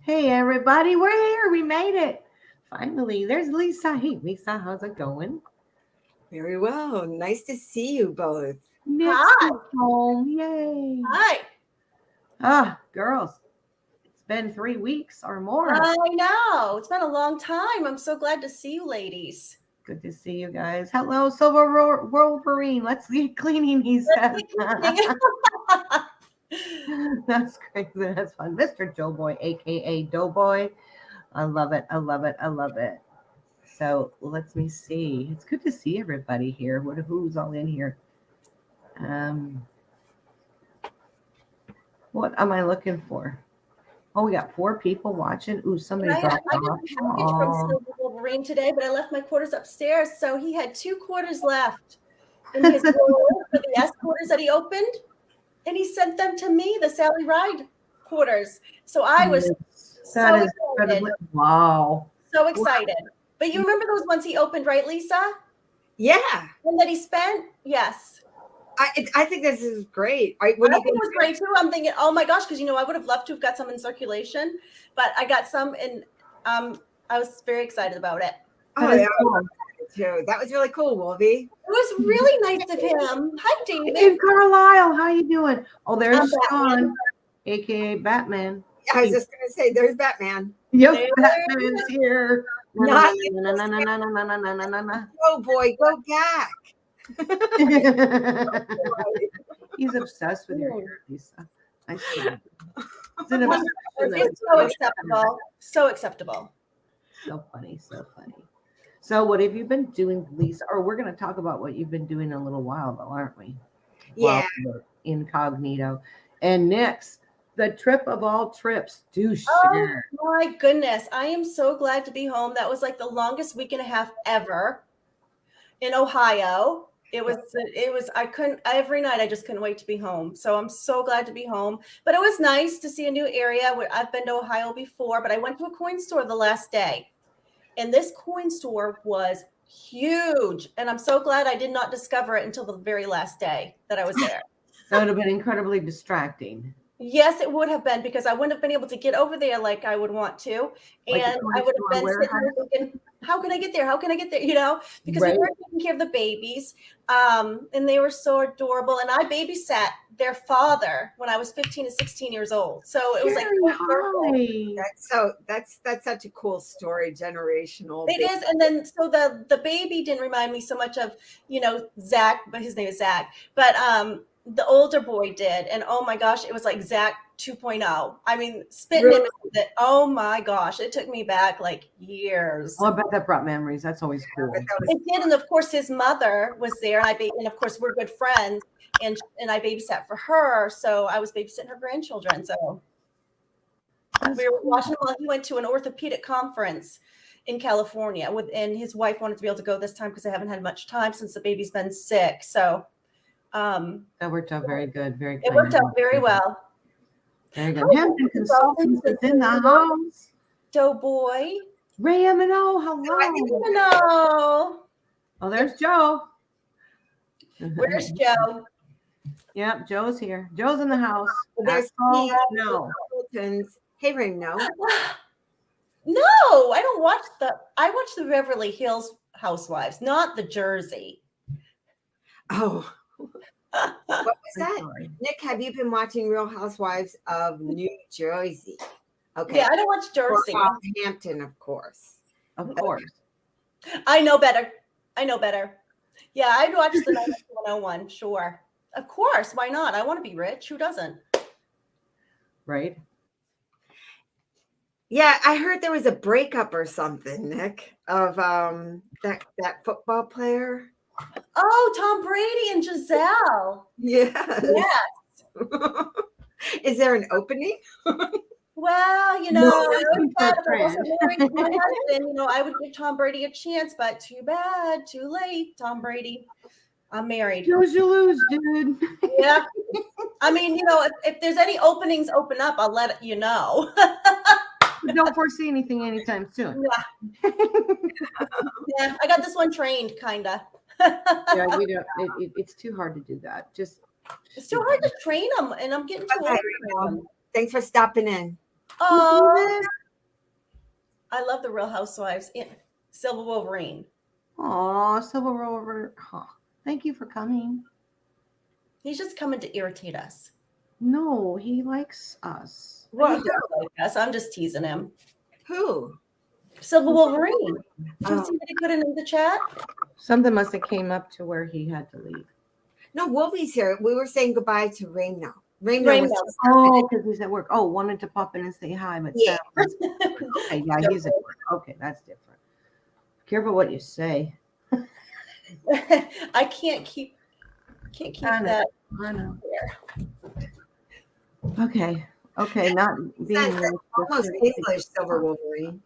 Hey everybody, we're here. We made it. Finally, there's Lisa. Hey Lisa, how's it going? Very well. Nice to see you both. Nick's Hi. home. Yay. Hi. Girls, it's been 3 weeks or more. I know. It's been a long time. I'm so glad to see you ladies. Good to see you guys. Hello, Silver Wolverine. Let's get cleaning, he says. That's crazy. That's fun. Mr. Doughboy, aka Doughboy. I love it. I love it. I love it. So let me see. It's good to see everybody here. Who's all in here? What am I looking for? Oh, we got 4 people watching. Ooh, somebody I dropped got off. a package from Silver Wolverine today, but I left my quarters upstairs, so he had 2 quarters left in his roll for the S quarters that he opened, and he sent them to me, the Sally Ride quarters. So I was so excited. Wow. So excited. But you remember those ones he opened, right, Lisa? Yeah. And that he spent? Yes. I think this is great. I think it was great too. I'm thinking, oh my gosh, because I would have loved to have got some in circulation, but I got some, and I was very excited about it. Oh yeah, cool. Too. That was really cool, Wolvie. It was really nice of him. Hi, David. Hey, Carlisle, how you doing? Oh, there's Sean, aka Batman. I was just gonna say, there's Batman. Yep, Batman's here. Go boy, go back. He's obsessed with your hair, Lisa. I see. It's so acceptable. So acceptable. So funny, so funny. So what have you been doing, Lisa? Or we're going to talk about what you've been doing in a little while, though, aren't we? Yeah. Incognito. And next, the trip of all trips. Do share. Oh my goodness. I am so glad to be home. That was like the longest week and a half ever in Ohio. It was, I couldn't, every night I just couldn't wait to be home. So I'm so glad to be home. But it was nice to see a new area. I've been to Ohio before, but I went to a coin store the last day. And this coin store was huge. And I'm so glad I did not discover it until the very last day that I was there. That would have been incredibly distracting. Yes, it would have been, because I wouldn't have been able to get over there like I would want to. And I would have been sitting there thinking, how can I get there? How can I get there? Because we were taking care of the babies, and they were so adorable. And I babysat their father when I was 15 and 16 years old. So it was that's such a cool story, generational. It is. And then so the baby didn't remind me so much of, Zach, but his name is Zach. But the older boy did. And oh my gosh, it was like Zach 2.0. I mean, spitting him with it. Oh my gosh, it took me back like years. Oh, I bet that brought memories. That's always cool. It did. And of course, his mother was there. And of course, we're good friends. And I babysat for her. So I was babysitting her grandchildren. So we were watching him while he went to an orthopedic conference in California. And his wife wanted to be able to go this time because they haven't had much time since the baby's been sick. So that worked out very good. Very good. It worked out very well. Very good. Hampton Consultants is in the house. Doughboy. Ray M&O, hello. Hello. Oh, there's Joe. Where's Joe? Yep, Joe's here. Joe's in the house. There's no. Hey, Ring, no. No, I watch the Beverly Hills Housewives, not the Jersey. Oh. What was that? Nick, have you been watching Real Housewives of New Jersey? Okay. Yeah, I don't watch Jersey. Hampton, of course. Of course. I know better. Yeah, I'd watch the 90210 sure. Of course, why not? I want to be rich. Who doesn't? Right. Yeah, I heard there was a breakup or something, Nick, of that football player. Oh, Tom Brady and Giselle. Yes. Is there an opening? Well, I would give Tom Brady a chance, but too bad, too late, Tom Brady. I'm married. Lose you lose, dude. Yeah. I mean, if there's any openings open up, I'll let you know. Don't foresee anything anytime soon. Yeah, I got this one trained, kind of. Yeah, we don't. It's too hard to do that. It's too hard to train them, and I'm getting too old. Thanks for stopping in. Oh, I love the Real Housewives. Silver Wolverine. Oh, Silver Rover. Huh. Thank you for coming. He's just coming to irritate us. No, he likes us. Well, he does like us. I'm just teasing him. Who? Silver Wolverine. Did you see that he put it in the chat? Something must have came up to where he had to leave. No, Wolfie's here. We were saying goodbye to Rainbow. Rainbow. Oh, because he's at work. Oh, wanted to pop in and say hi, but Yeah. okay, yeah, he's at work. Okay, that's different. Careful what you say. I can't keep that. I know. Okay. Okay, not being Almost English Silver Wolverine.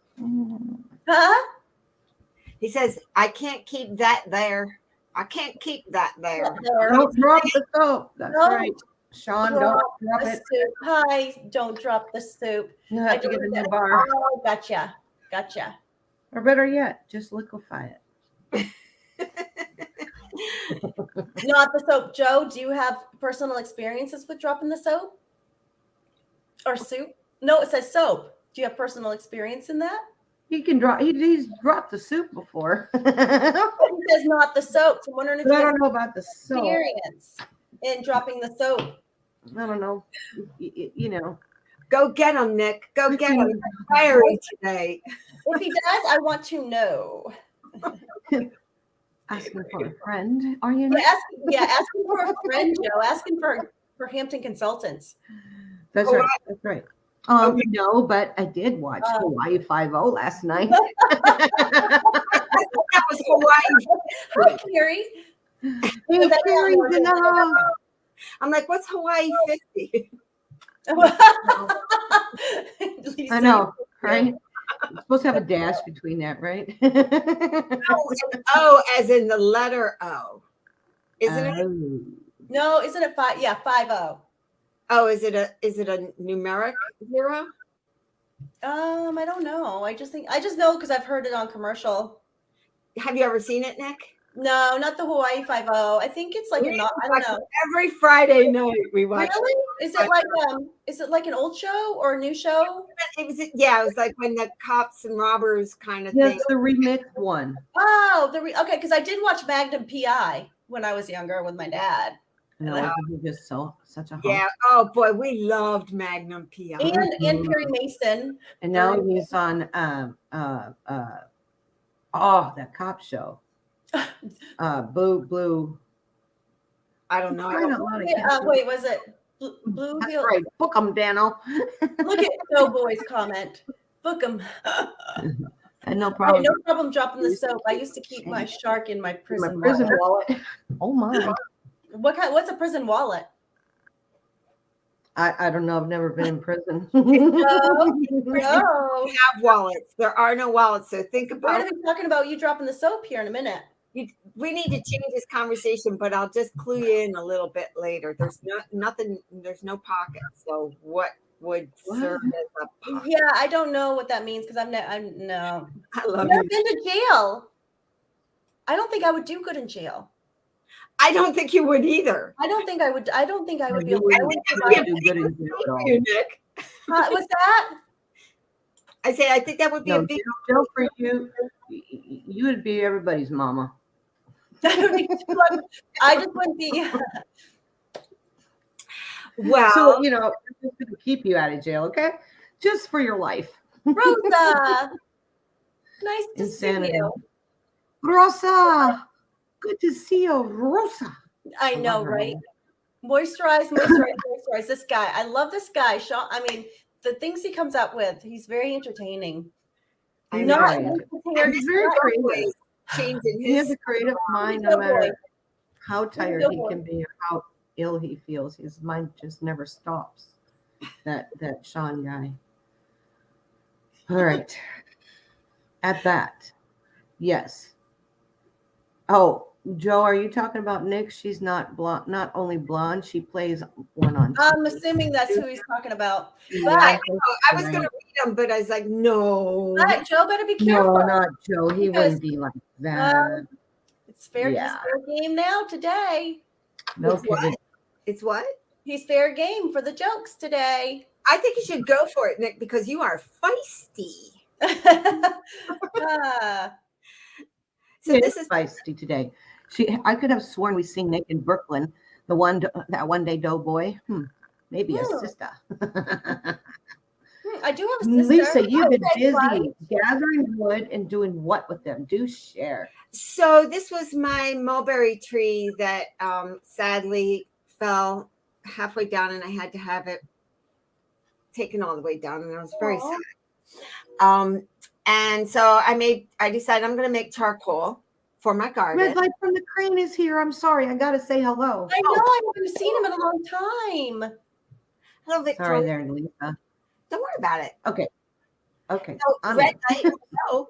Huh? He says, I can't keep that there. I can't keep that there. Don't drop the soap. That's right. Sean, don't drop it. Soup. Hi, don't drop the soup. You have to get a new bar. Oh, gotcha. Or better yet, just liquefy it. Not the soap. Joe, do you have personal experiences with dropping the soap? Or soup? No, it says soap. Do you have personal experience in that? He can drop. He's dropped the soup before. It says not the soap. So I'm wondering if But I you have don't know about the soap. experience in dropping the soap. I don't know. You know. Go get him, Nick. Go get him. He's fiery today. If he does, I want to know. Asking for a friend, are you? Asking for a friend, Joe. Asking for Hampton Consultants. That's right. That's right. No, but I did watch Hawaii 5-0 last night. That was Hawaii. Hi, Carrie. Hey, Carrie's in the house. I'm like, what's Hawaii 50? I know, right? You're supposed to have a dash between that, right? O as in the letter O. Isn't it? No, isn't it 5? Yeah, 5-0. Oh, is it a numeric 0? I don't know. I just know because I've heard it on commercial. Have you ever seen it, Nick? No, not the Hawaii 5-0. I think it's like I don't know. Every Friday night we watch. Really? Is it like an old show or a new show? It was like when the cops and robbers kind of Yeah, thing. it's the remixed one. Oh, okay, because I did watch Magnum PI when I was younger with my dad. No, he's just such a hump. Yeah. Oh boy, we loved Magnum PI. And Perry Mason. And now he's on that cop show. Blue. I don't know. Wait, was it Blue? That's right. Book 'em, Dano. Look at Joe Boy's comment. Book 'em. And no problem. No problem dropping the soap. I used to keep my shark in my prison wallet. Oh my. What's a prison wallet? I don't know. I've never been in prison. No. We have wallets. There are no wallets. So think We're about. going to be talking about you dropping the soap here in a minute. We need to change this conversation, but I'll just clue you in a little bit later. There's nothing. There's no pocket. So what would serve as a pocket? Yeah, I don't know what that means because I'm no. I love I've never you. been to jail. I don't think I would do good in jail. I don't think you would either. I don't think I would be able to. I would do good in jail. Nick. What's that? I say I think that would be a big jail for you. You would be everybody's mama. I just wouldn't be. Well, so I'm just going to keep you out of jail, okay? Just for your life. Rosa, nice to Insanity. see you. Rosa, good to see you, Rosa. I know, right? Moisturize. This guy, I love this guy, Sean. I mean, the things he comes up with, he's very entertaining. He's Not very creative. Changing He has a creative mind, no matter how tired he can be or how ill he feels. His mind just never stops. That Sean guy. All right. At that. Yes. Oh, Joe, are you talking about Nick? She's not blonde, not only blonde, she plays one on. I'm assuming that's who he's talking about. But I was going to read them, but I was like, no. But Joe better be careful. No, not Joe. He wouldn't be like that. It's fair. Yeah. He's fair game now today. No kidding. It's what? He's fair game for the jokes today. I think you should go for it, Nick, because you are feisty. So It this is is feisty today. I could have sworn we seen Nick in Brooklyn, that one day doughboy. Maybe a sister. I do have a sister. Lisa, you've been Okay, right. busy gathering wood and doing what with them? Do share. so this was my mulberry tree that sadly fell halfway down, and I had to have it taken all the way down, and I was very Aw. sad. And so I decided I'm going to make charcoal for my garden. Red light from the crane is here. I'm sorry. I got to say hello. I know, I haven't seen him in a long time. Hello, Sorry Victoria. there, Lisa. Don't worry about it. Okay. So, red light. Oh,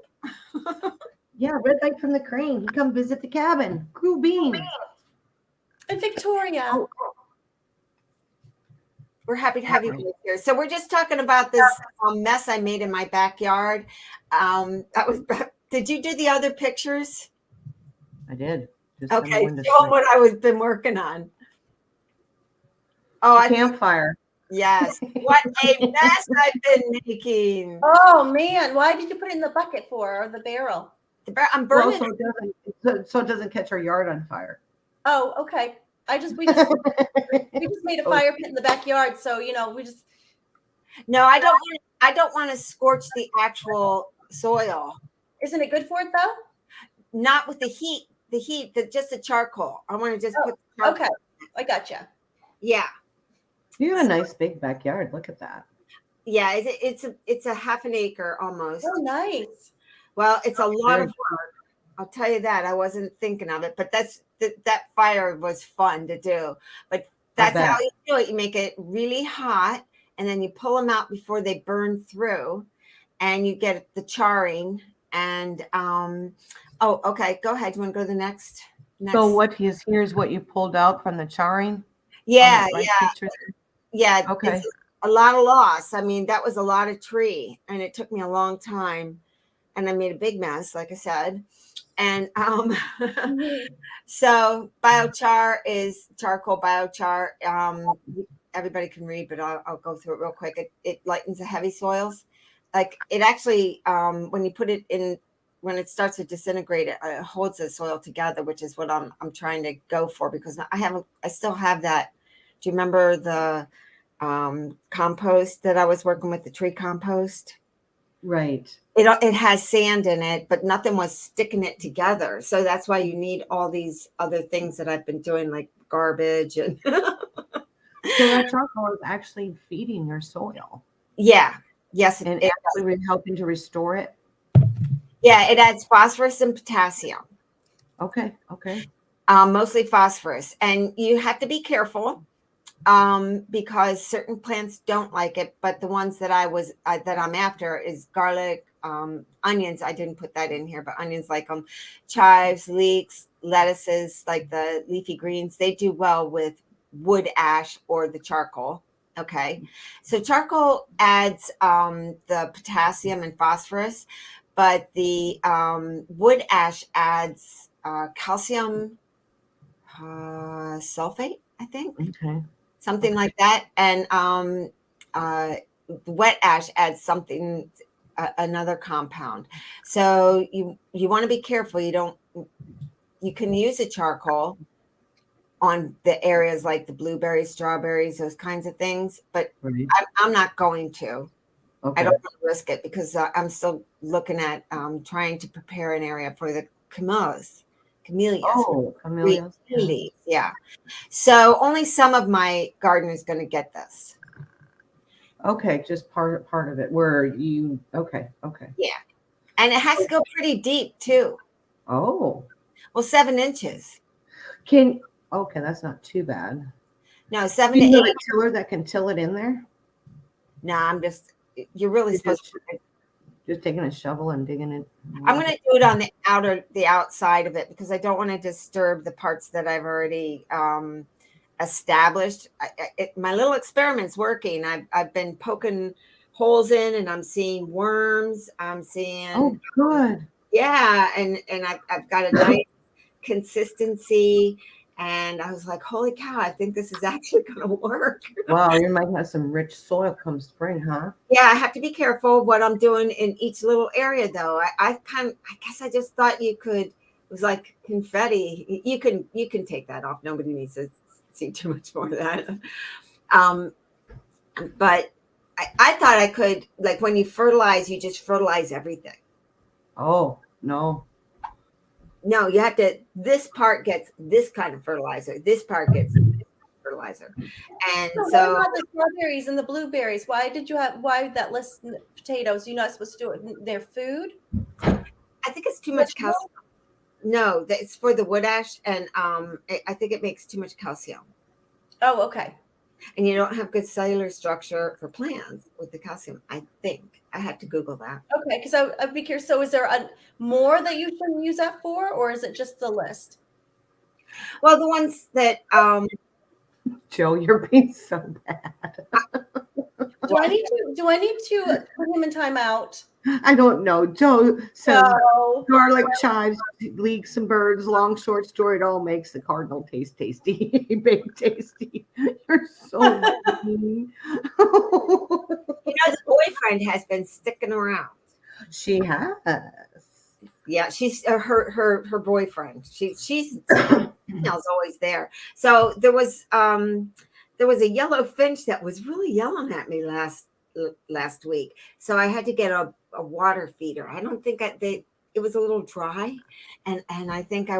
Yeah, red light from the crane. He come visit the cabin. Cool beans. And Victoria. Oh. we're happy to have you guys here. So we're just talking about this mess I made in my backyard. That was. Did you do the other pictures? I did. Just Okay, someone to show say. what I was been working on. Oh, A campfire. Yes. What a mess I've been making. Oh man, why did you put it in the bucket for, or the barrel? I'm Well, burning. so it doesn't catch our yard on fire. Oh, okay. We just made a fire pit in the backyard, so we just. No, I don't want to scorch the actual soil. Isn't it good for it though? Not with the heat. Just the charcoal. I want to just put the charcoal. Okay, I gotcha. Yeah. You have a nice big backyard. Look at that. Yeah, it's a half an acre almost. Oh, nice. Well, it's a lot of work. I'll tell you that. I wasn't thinking of it, but that fire was fun to do. But that's how you do it. You make it really hot, and then you pull them out before they burn through, and you get the charring. And okay, go ahead. You want to go to the next? So here's what you pulled out from the charring? Yeah, Picture? Yeah. Okay. It's a lot of loss. I mean, that was a lot of tree, and it took me a long time, and I made a big mess, like I said. And so biochar is charcoal biochar. Everybody can read, but I'll go through it real quick. It lightens the heavy soils. Like it actually, when you put it in, when it starts to disintegrate, it holds the soil together, which is what I'm trying to go for, because I still have that. Do you remember the compost that I was working with, the tree compost? Right. It has sand in it, but nothing was sticking it together. So that's why you need all these other things that I've been doing, like garbage and. So that charcoal is actually feeding your soil. Yeah. Yes. And actually helping to restore it. Yeah, it adds phosphorus and potassium. Okay. Mostly phosphorus, and you have to be careful because certain plants don't like it. But the ones that I'm after is garlic, onions. I didn't put that in here, but onions like them. Chives, leeks, lettuces, like the leafy greens. They do well with wood ash or the charcoal. Okay, so charcoal adds the potassium and phosphorus, but the wood ash adds calcium sulfate, I think. Okay. Something like that. And wet ash adds something, another compound. So you want to be careful. You can use a charcoal on the areas like the blueberries, strawberries, those kinds of things, but Right. I'm not going to. Okay. I don't want to risk it because I'm still looking at trying to prepare an area for the camellias. Oh, camellias. Yeah. So only some of my garden is going to get this. Okay, just part of it. Okay. Yeah. And it has to go pretty deep too. Oh. Well, 7 inches. Okay, that's not too bad. No, 7 Do to you 8. have a tiller that can till it in there? No, you're really supposed to. Just taking a shovel and digging it. I'm going to do it on the outside of it because I don't want to disturb the parts that I've already established. My little experiment's working. I've been poking holes in, and I'm seeing worms. I'm seeing. Oh, good. Yeah, and I've got a nice consistency, And I was like, holy cow, I think this is actually going to work. Wow, you might have some rich soil come spring, huh? Yeah, I have to be careful what I'm doing in each little area, though. I guess I just thought you could. It was like confetti. You can take that off. Nobody needs to see too much more of that. But I thought I could, like when you fertilize, you just fertilize everything. Oh, no. No, you have to. This part gets this kind of fertilizer. This part gets this fertilizer, and So so. what about the strawberries and the blueberries? Why that list potatoes? You're not supposed to do it in their food? I think it's too much calcium. No, it's for the wood ash, and I think it makes too much calcium. Oh, okay. And you don't have good cellular structure for plants with the calcium. I think I had to Google that. Okay, because I'd be curious. So, is there more that you shouldn't use that for, or is it just the list? Well, the ones that Joe, you're being so bad. Do I need to put him in timeout? I don't know. Joe says No. garlic, chives, leeks, and birds. Long, short story. It all makes the cardinal taste tasty. Big tasty. You're so mean. the boyfriend has been sticking around. She has. Yeah, she's her boyfriend. She's always there. So there was a yellow finch that was really yelling at me last week. So I had to get a water feeder. I don't think it was a little dry, and I think I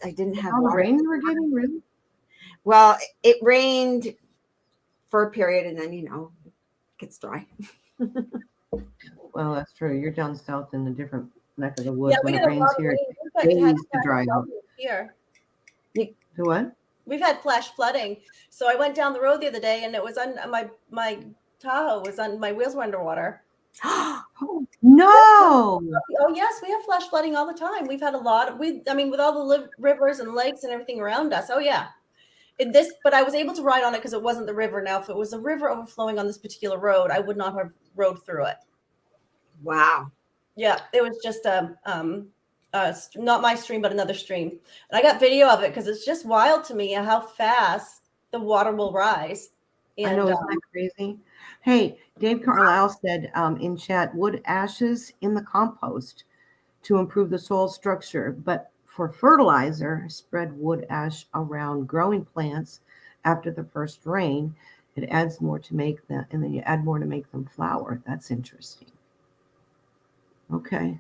didn't have All the water. rain you were getting, really? Well, it rained for a period, and then it gets dry. Well, that's true. You're down south in a different neck of the woods. Yeah, we When had it a lot rains of here, rain. it days to dry out. Here. Do what? We've had flash flooding. So I went down the road the other day, and it was on my Tahoe was on my wheels were underwater. Oh, no. Oh yes, we have flash flooding all the time. We've had a lot. With all the rivers and lakes and everything around us. Oh yeah. But I was able to ride on it because it wasn't the river. Now, if it was a river overflowing on this particular road, I would not have rode through it. Wow. Yeah, it was just not my stream, but another stream. And I got video of it because it's just wild to me how fast the water will rise. And, I know, isn't that crazy? Hey, Dave Carlisle said in chat, wood ashes in the compost to improve the soil structure, but for fertilizer, spread wood ash around growing plants after the first rain. It adds more to make them, and then you add more to make them flower. That's interesting. Okay.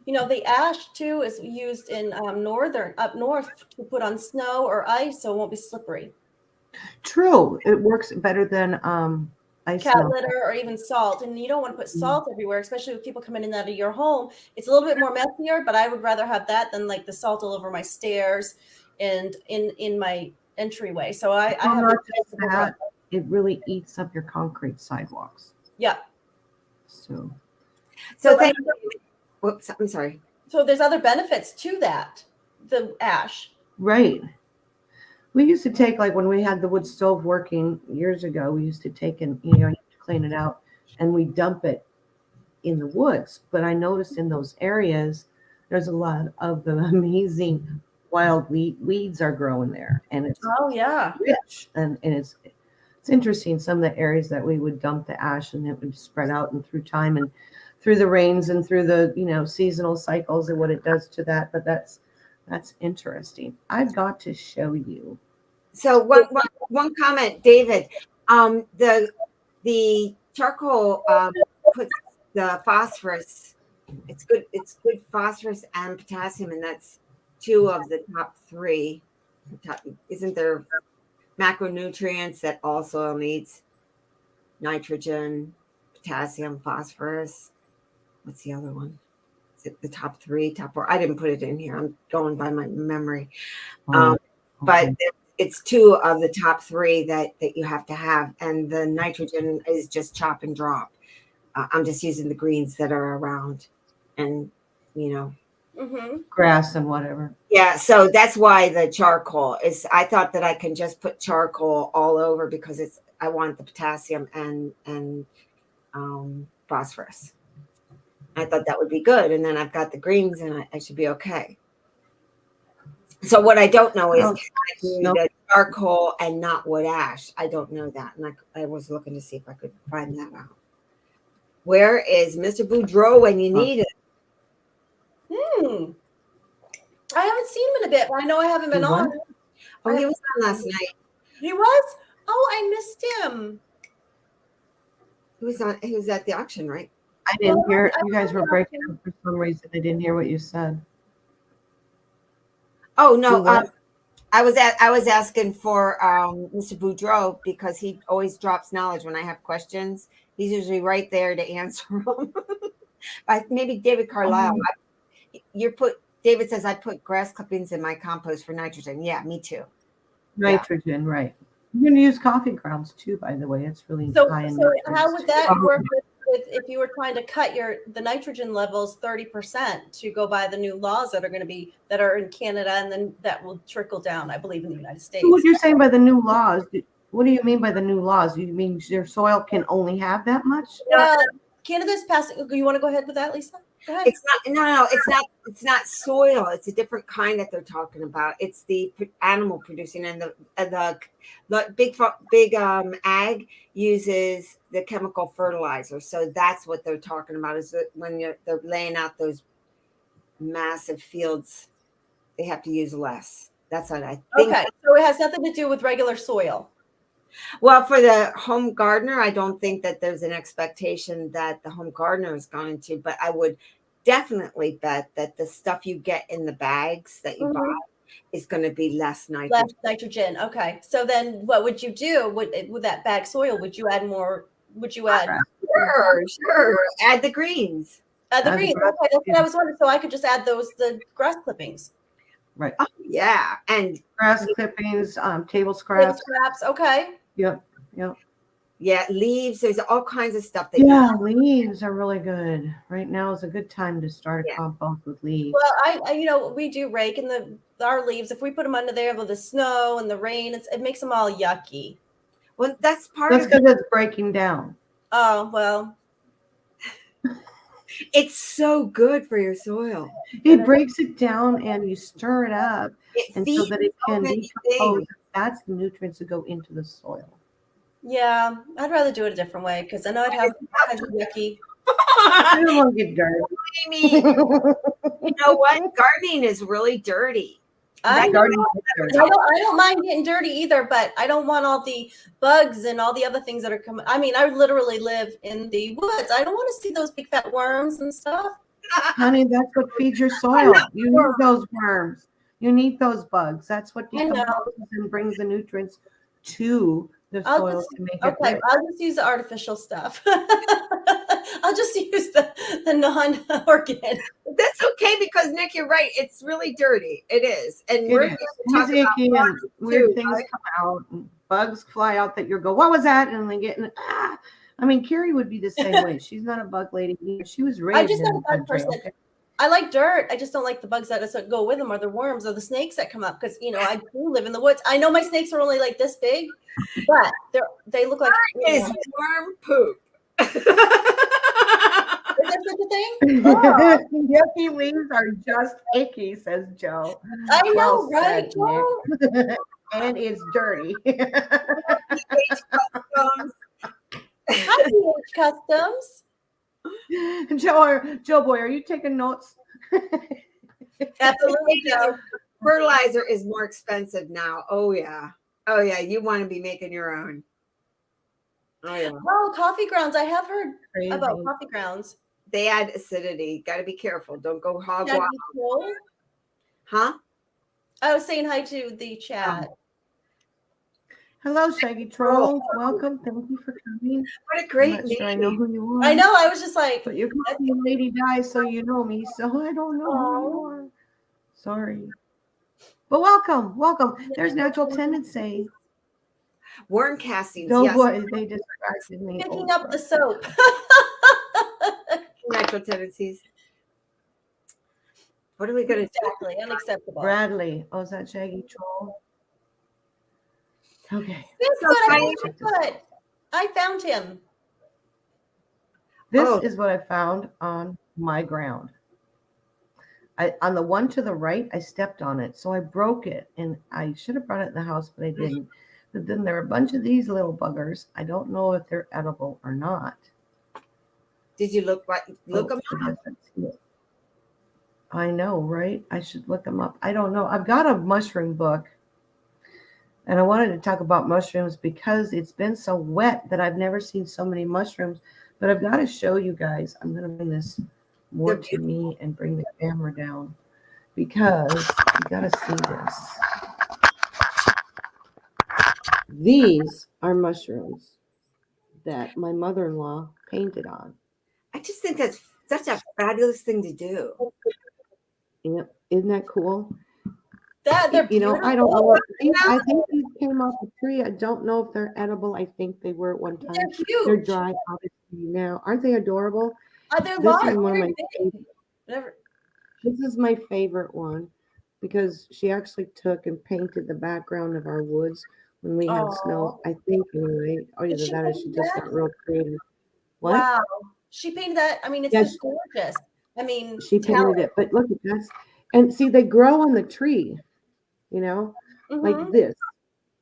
the ash too is used in up north to put on snow or ice so it won't be slippery. True. It works better than ice. Cat litter or even salt. And you don't want to put salt everywhere, especially with people coming in and out of your home. It's a little bit more messier, but I would rather have that than like the salt all over my stairs and in my entryway. So I have not just that, it really eats up your concrete sidewalks. Yeah. So thank you. Whoops, I'm sorry. So there's other benefits to that, the ash. Right. We used to take, like when we had the wood stove working years ago, we used to take and, you have to clean it out and we dump it in the woods. But I noticed in those areas, there's a lot of the amazing wild weeds are growing there. And it's rich. And it's interesting. Some of the areas that we would dump the ash and it would spread out and through time and through the rains and through the, seasonal cycles and what it does to that. But that's interesting. I've got to show you. So one comment, David. The charcoal puts the phosphorus. It's good phosphorus and potassium, and that's two of the top three. Isn't there macronutrients that all soil needs? Nitrogen, potassium, phosphorus. What's the other one? Is it the top three, top four? I didn't put it in here. I'm going by my memory. But it's two of the top three that you have to have. And the nitrogen is just chop and drop. I'm just using the greens that are around and, grass and whatever. Yeah. So that's why the charcoal is, I thought that I can just put charcoal all over because I want the potassium and phosphorus. I thought that would be good. And then I've got the greens and I should be okay. So what I don't know is Oh, can I do no. the charcoal and not wood ash? I don't know that. And I was looking to see if I could find that out. Where is Mr. Boudreau when you need it? I haven't seen him in a bit, but I know I haven't been What? on. Oh, he was on last night. He was? Oh, I missed him. He was on. He was at the auction, right? I didn't Well, hear. I You guys were don't breaking know. up for some reason. I didn't hear what you said. Oh Do no. what? I was asking for Mr. Boudreau because he always drops knowledge when I have questions. He's usually right there to answer them. Maybe David Carlisle. David says I put grass clippings in my compost for nitrogen. Yeah, me too. Nitrogen, right. You can use coffee grounds too, by the way. It's really So, high in so nutrients. how would that work with if you were trying to cut the nitrogen levels 30% to go by the new laws that are in Canada, and then that will trickle down, I believe, in the United States. So what you're saying by the new laws? What do you mean by the new laws? You mean your soil can only have that much? Well, Canada's passing. You want to go ahead with that, Lisa? Go ahead. It's not. No. It's not soil. It's a different kind that they're talking about. It's the animal producing, and the big ag uses the chemical fertilizer. So that's what they're talking about. Is that when they're laying out those massive fields, they have to use less. That's what I think. Okay, so it has nothing to do with regular soil. Well, for the home gardener, I don't think that there's an expectation that the home gardener is going to, but I would definitely bet that the stuff you get in the bags that you buy is going to be less nitrogen. Less nitrogen. Okay. So then what would you do with that bag soil? Would you add more? Would you add? Sure. Add the greens. Add the greens. Okay, that's what I was wondering. So I could just add the grass clippings. Right. Oh, yeah. And grass clippings, table Table scraps. scraps. Okay. Yep. Yeah, leaves. There's all kinds of stuff that leaves are really good. Right now is a good time to start a compost with leaves. Well, I we do rake in our leaves. If we put them under there with the snow and the rain, it makes them all yucky. Well, that's because it's breaking down. Oh, well. It's so good for your soil. It breaks it down and you stir it up so that it can decompose. That's the nutrients that go into the soil. Yeah, I'd rather do it a different way because I know I'd have kind of yucky. I don't want to get dirty. You know what? Gardening is really dirty. I don't mind getting dirty either, but I don't want all the bugs and all the other things that are coming. I mean, I literally live in the woods. I don't want to see those big fat worms and stuff. Honey, that's what feeds your soil. You need those worms. You need those bugs. That's what decomposes and brings the nutrients to the soil to make it rich. I'll just use the artificial stuff. I'll just use the non-organic. That's okay because Nick, you're right. It's really dirty. It is, and we're talking about and weird things come out, and bugs fly out that you go, "What was that?" And they get. I mean, Carrie would be the same way. She's not a bug lady either. She was raised. I just not a bug person. Okay. I like dirt. I just don't like the bugs that go with them, or the worms, or the snakes that come up. Because I do live in the woods. I know my snakes are only like this big, but they look like worm poop. Is that such a thing? Oh. Yucky leaves are just icky, says Joe. I know, right, Joe? And it's dirty. Hi, Customs. Joe boy, are you taking notes? Absolutely. Fertilizer is more expensive now. Oh yeah. You want to be making your own. Oh yeah. Oh, coffee grounds. I have heard about coffee grounds. They add acidity. Got to be careful. Don't go hog wild. Huh? I was saying hi to the chat. Hello, Shaggy Troll. Welcome. Thank you for coming. What a great name. Sure I know who you are. I know. I was just like, but you're calling Lady Di, so you know me. So I don't know who you are. Sorry. But welcome. There's natural tendency. Worm castings. No, yes. Boy, they distracted me. Picking up the soap. Natural tendencies. What are we going to do? Exactly. Unacceptable. Bradley. Oh, is that Shaggy Troll? Okay. Good. I found him. This is what I found on my ground. On the one to the right, I stepped on it, so I broke it, and I should have brought it in the house, but I didn't. But then there are a bunch of these little buggers. I don't know if they're edible or not. Did you look them up? I know, right? I should look them up. I don't know. I've got a mushroom book, and I wanted to talk about mushrooms because it's been so wet that I've never seen so many mushrooms. But I've got to show you guys. I'm going to bring this more to me and bring the camera down because you got to see this. These are mushrooms that my mother-in-law painted on. I just think that's such a fabulous thing to do. Yep. Isn't that cool? They're you know, beautiful. I don't know. I think these came off a tree. I don't know if they're edible. I think they were at one time. They're huge. They're dry, obviously now. Aren't they adorable? They're This large. is one of my They're favorite. This is my favorite one because she actually took and painted the background of our woods when we had snow. I think anyway. Oh, either that or she just got real creative. What? Wow. She painted that. I mean, it's just gorgeous. I mean, she painted it, but look at this. And see, they grow on the tree, you know, like this.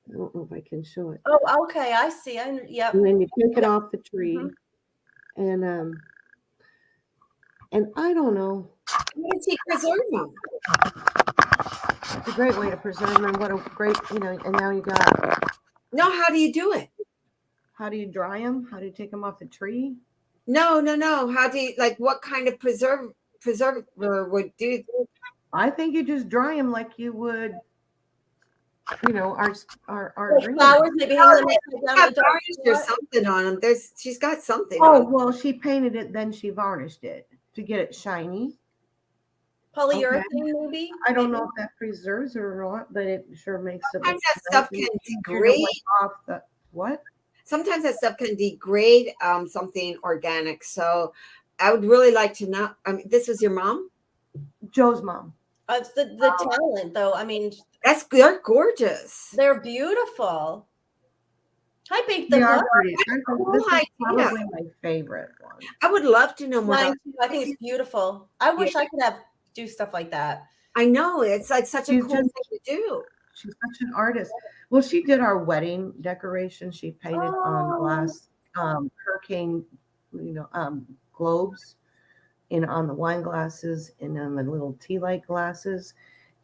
I don't know if I can show it. Oh, okay. I see. Yep. And then you pick it off the tree, and I don't know. How does he preserve them? It's a great way to preserve them. What a great, you know. And now you got. No, how do you do it? How do you dry them? How do you take them off the tree? No. How do you what kind of preserver would do? I think you just dry them like you would, you know, our flowers. Maybe hang them down or something on them. She's got something. Oh well, she painted it, then she varnished it to get it shiny. Polyurethane, maybe. I don't know if that preserves it or not, but it sure makes it. Sometimes that stuff can degrade. Off the what? Sometimes that stuff can degrade something organic. So I would really like to know. I mean, this was your mom? Joe's mom. It's the talent, though. I mean, they're gorgeous. They're beautiful. I baked them. This is probably my favorite one. I would love to know more. I think it's beautiful. I wish I could do stuff like that. I know, it's like such a cool thing to do. She's such an artist. Well, she did our wedding decoration. She painted on glass hurricane, globes, and on the wine glasses and on the little tea light glasses,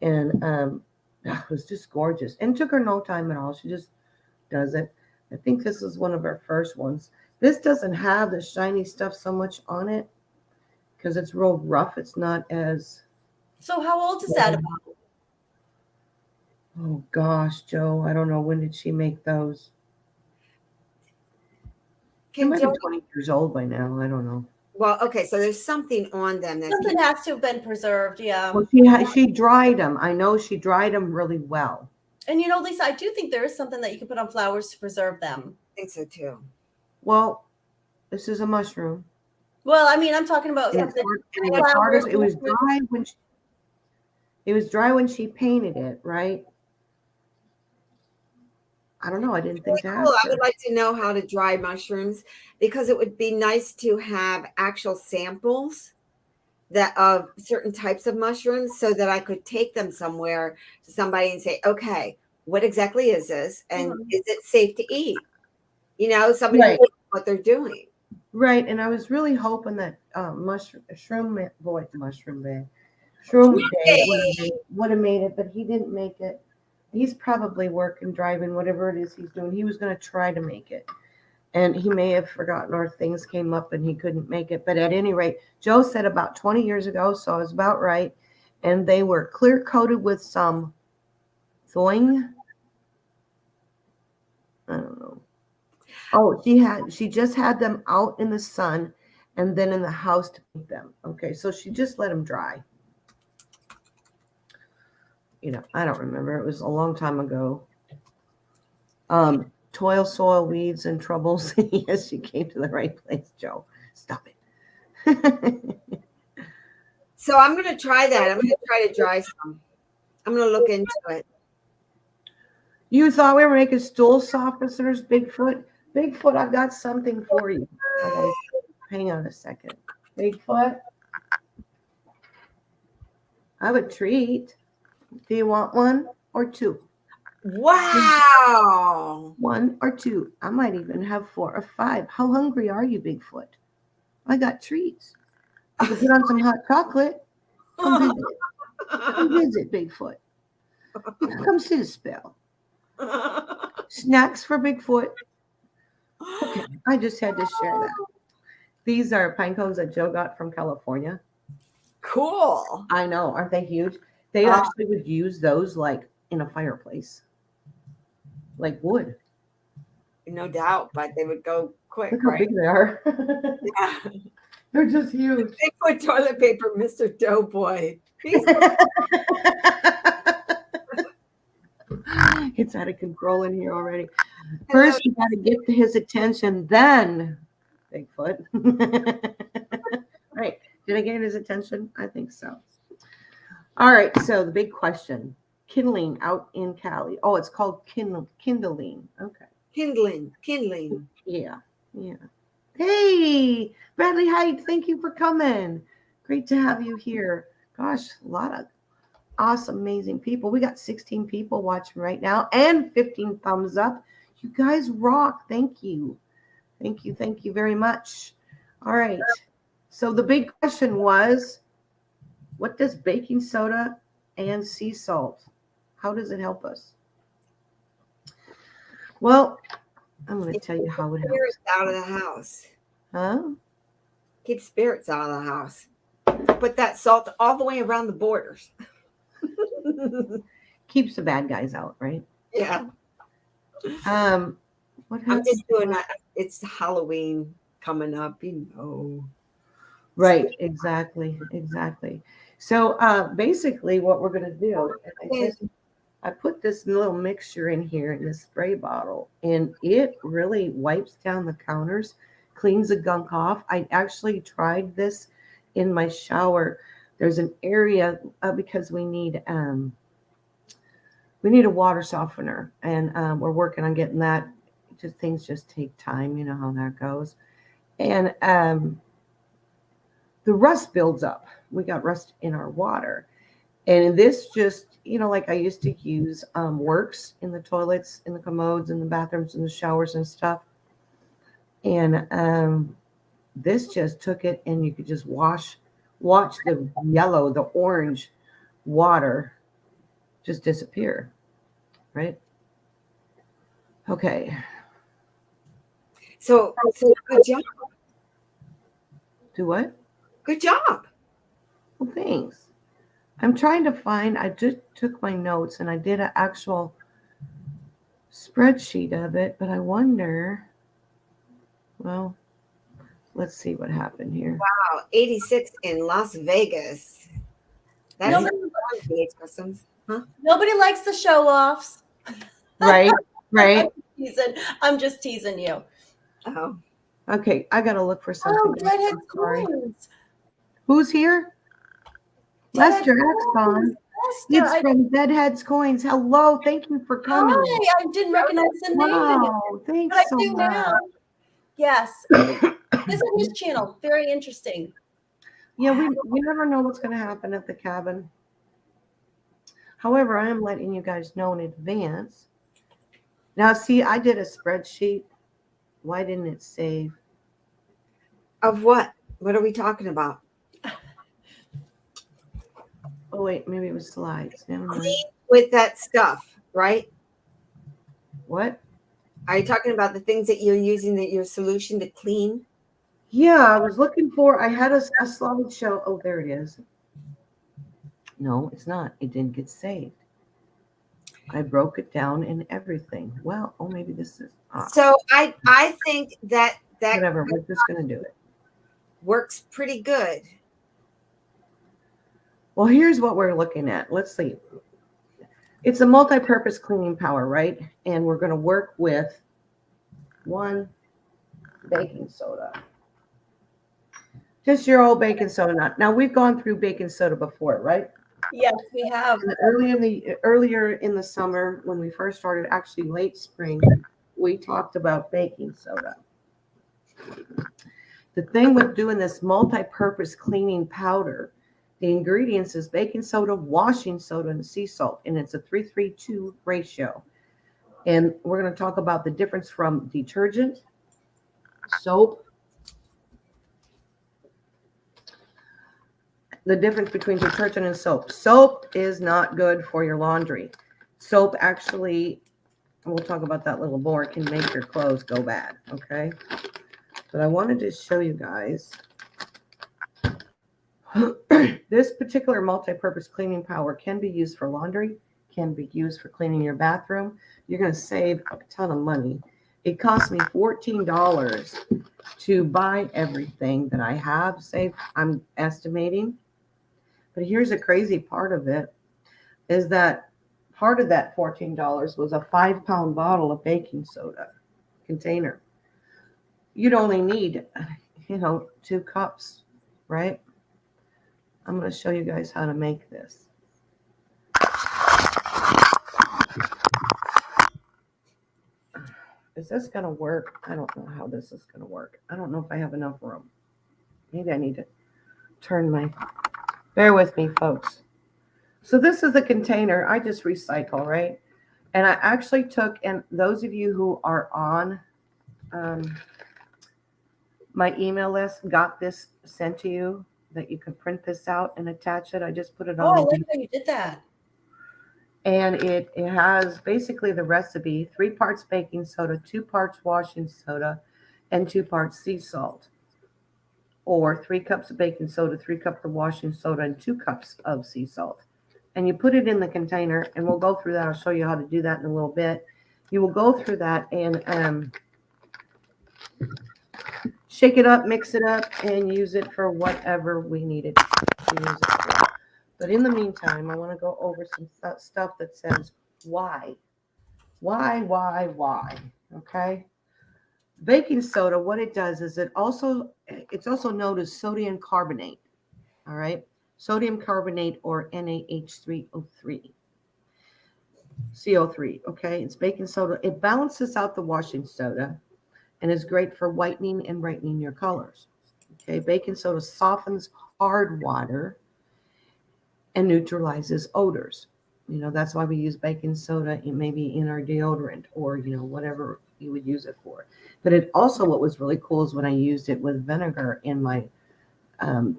and it was just gorgeous. And it took her no time at all. She just does it. I think this is one of her first ones. This doesn't have the shiny stuff so much on it because it's real rough. It's not as. So how old is that about? Oh gosh, Joe, I don't know. When did she make those? She might be 20 years old by now. I don't know. Well, okay, so there's something on them. Something has to have been preserved, yeah. Well, she dried them. I know she dried them really well. And Lisa, I do think there is something that you can put on flowers to preserve them. I think so too. Well, this is a mushroom. Well, I mean, I'm talking about something. It was dry when she painted it, right? I don't know. I didn't think that. Cool. I would like to know how to dry mushrooms because it would be nice to have actual samples of certain types of mushrooms so that I could take them somewhere to somebody and say, okay, what exactly is this? And is it safe to eat? Somebody knows what they're doing. Right. And I was really hoping that Shroom Day would have made it, but he didn't make it. He's probably working, driving, whatever it is he's doing. He was going to try to make it. And he may have forgotten or things came up and he couldn't make it. But at any rate, Joe said about 20 years ago, so I was about right. And they were clear coated with some thing. I don't know. Oh, she just had them out in the sun and then in the house to paint them. Okay, so she just let them dry. I don't remember. It was a long time ago. Toil, soil, weeds, and troubles. Yes, she came to the right place, Joe. Stop it. So I'm going to try that. I'm going to try to dry some. I'm going to look into it. You thought we were making stool softeners, Bigfoot? Bigfoot, I've got something for you. Hang on a second. Bigfoot. I have a treat. Do you want one or two? Wow. One or two. I might even have 4 or 5. How hungry are you, Bigfoot? I got treats. I can put on some hot chocolate. Come visit. Come visit, Bigfoot. You can come sit a spell. Snacks for Bigfoot. Okay, I just had to share that. These are pine cones that Joe got from California. Cool. I know, aren't they huge? They actually would use those like in a fireplace, like wood. No doubt, but they would go quick, Look how right? big they are. Yeah. They're just huge. Bigfoot toilet paper, Mr. Doughboy. It's out of control in here already. First, you got to get his attention, then Bigfoot. Right. Did I get his attention? I think so. All right. So the big question, kindling out in Cali. Oh, it's called kindling. Okay. Kindling. Yeah. Hey, Bradley Height, thank you for coming. Great to have you here. Gosh, a lot of awesome, amazing people. We got 16 people watching right now and 15 thumbs up. You guys rock. Thank you. Thank you very much. All right. So the big question was, what does baking soda and sea salt, how does it help us? Well, I'm going to tell you how it helps. Spirits out of the house. Huh? Keep spirits out of the house. Put that salt all the way around the borders. Keeps the bad guys out, right? Yeah. What I'm just doing that. It's Halloween coming up, you know. Right, exactly. So basically what we're going to do, I put this little mixture in here in this spray bottle, and it really wipes down the counters, cleans the gunk off. I actually tried this in my shower. There's an area because we need a water softener, and we're working on getting that. Things just take time, you know how that goes. And the rust builds up. We got rust in our water. And this just, like I used to use works in the toilets, in the commodes, in the bathrooms, in the showers and stuff. And this just took it, and you could just watch the yellow, the orange water just disappear, right? Okay. So good job. Do what? Good job. Well, thanks. I'm trying to find, I just took my notes and I did an actual spreadsheet of it, but I wonder, well, let's see what happened here. Wow, 86 in Las Vegas. That's customs, huh? Nobody likes the show offs. Right. I'm just teasing you. Oh. Okay, I gotta look for something. Oh, Deadhead Coins. Who's here? Lester Axon. It's from Deadhead's Coins. Hello, thank you for coming. Hi, I didn't recognize the name. Wow, thanks so much. Now. Yes, this is his channel. Very interesting. Yeah, we never know what's going to happen at the cabin. However, I am letting you guys know in advance. Now, see, I did a spreadsheet. Why didn't it save? Of what? What are we talking about? Oh, wait, maybe it was slides. Never mind. With that stuff, right? What? Are you talking about the things that you're using, your solution to clean? Yeah, I was looking for, I had a slideshow. Oh, there it is. No, it's not. It didn't get saved. I broke it down and everything. Well, maybe this is. So I think that whatever. We're just going to do it. Works pretty good. Well, here's what we're looking at. Let's see. It's a multi-purpose cleaning powder, right? And we're going to work with 1 baking soda. Just your old baking soda. Now we've gone through baking soda before, right? Yes, we have. Earlier in the summer, when we first started, actually late spring, we talked about baking soda. The thing with doing this multi-purpose cleaning powder The ingredients is baking soda, washing soda, and sea salt, and it's a 3-3-2 ratio. And we're going to talk about the difference from detergent, soap, the difference between detergent and soap. Soap is not good for your laundry. Soap actually, we'll talk about that a little more, can make your clothes go bad, okay? But I wanted to show you guys this particular multi-purpose cleaning power can be used for laundry, can be used for cleaning your bathroom. You're going to save a ton of money. It cost me $14 to buy everything that I have saved, I'm estimating. But here's the crazy part of it is that part of that $14 was a 5-pound bottle of baking soda container. You'd only need, 2 cups, right? I'm going to show you guys how to make this. Is this going to work? I don't know how this is going to work. I don't know if I have enough room. Maybe I need to bear with me, folks. So this is the container. I just recycle, right? And I actually took, and those of you who are on my email list got this sent to you, that you can print this out and attach it. I just put it on. Oh, I like how you did that. And it has basically the recipe: 3 parts baking soda, 2 parts washing soda, and 2 parts sea salt. Or 3 cups of baking soda, 3 cups of washing soda, and 2 cups of sea salt. And you put it in the container, and we'll go through that. I'll show you how to do that in a little bit. You will go through that and shake it up, mix it up, and use it for whatever we need it to use it for. But in the meantime, I want to go over some stuff that says why. Why? Okay. Baking soda, what it does is it's also known as sodium carbonate. All right. Sodium carbonate, or NaH3O3. CO3. Okay. It's baking soda. It balances out the washing soda and is great for whitening and brightening your colors. Okay. Baking soda softens hard water and neutralizes odors. That's why we use baking soda maybe in our deodorant or, whatever you would use it for. But it also, what was really cool is when I used it with vinegar in my, to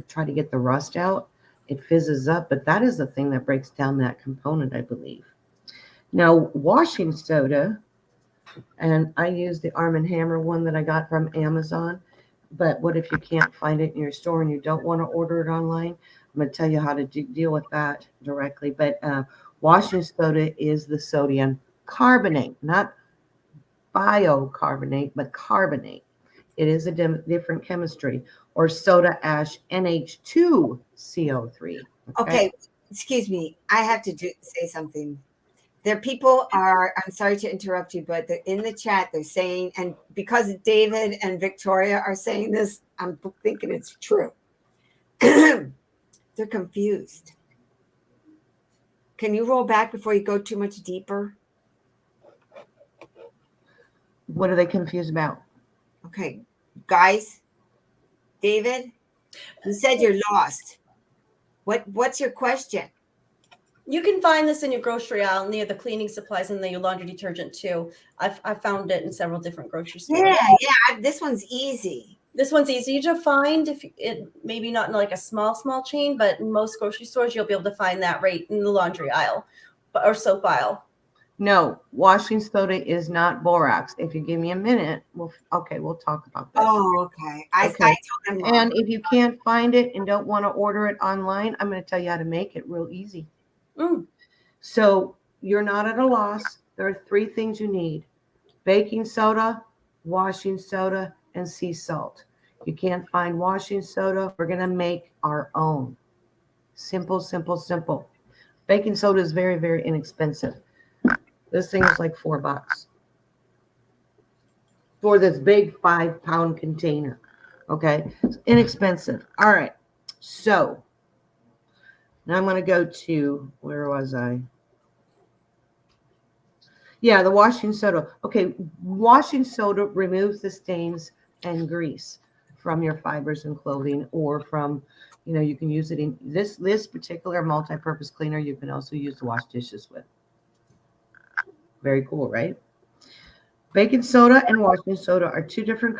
try to get the rust out, it fizzes up. But that is the thing that breaks down that component, I believe. Now, washing soda, and I use the Arm & Hammer one that I got from Amazon. But what if you can't find it in your store and you don't want to order it online? I'm going to tell you how to deal with that directly. But washing soda is the sodium carbonate, not biocarbonate, but carbonate. It is a different chemistry, or soda ash NH2CO3. Okay, excuse me. I have to say something. I'm sorry to interrupt you, but in the chat, they're saying, and because David and Victoria are saying this, I'm thinking it's true. They're confused. Can you roll back before you go too much deeper? What are they confused about? Okay, guys, David, you said you're lost. What's your question? You can find this in your grocery aisle near the cleaning supplies and the laundry detergent too. I've found it in several different grocery stores. Yeah. This one's easy. This one's easy to find. If it maybe not in like a small chain, but in most grocery stores you'll be able to find that right in the laundry aisle or soap aisle. No, washing soda is not borax. If you give me a minute, we'll talk about this. Oh, okay. I told them wrong. And if you can't find it and don't want to order it online, I'm going to tell you how to make it real easy. So you're not at a loss. There are 3 things you need: baking soda, washing soda, and sea salt. You can't find washing soda, we're going to make our own. Simple. Baking soda is very, very inexpensive. This thing is like $4 for this big 5-pound container. Okay, it's inexpensive. All right, so now I'm going to go to, where was I? Yeah, the washing soda. Okay, washing soda removes the stains and grease from your fibers and clothing, or from, you can use it in this particular multi-purpose cleaner. You can also use to wash dishes with. Very cool, right? Baking soda and washing soda are two different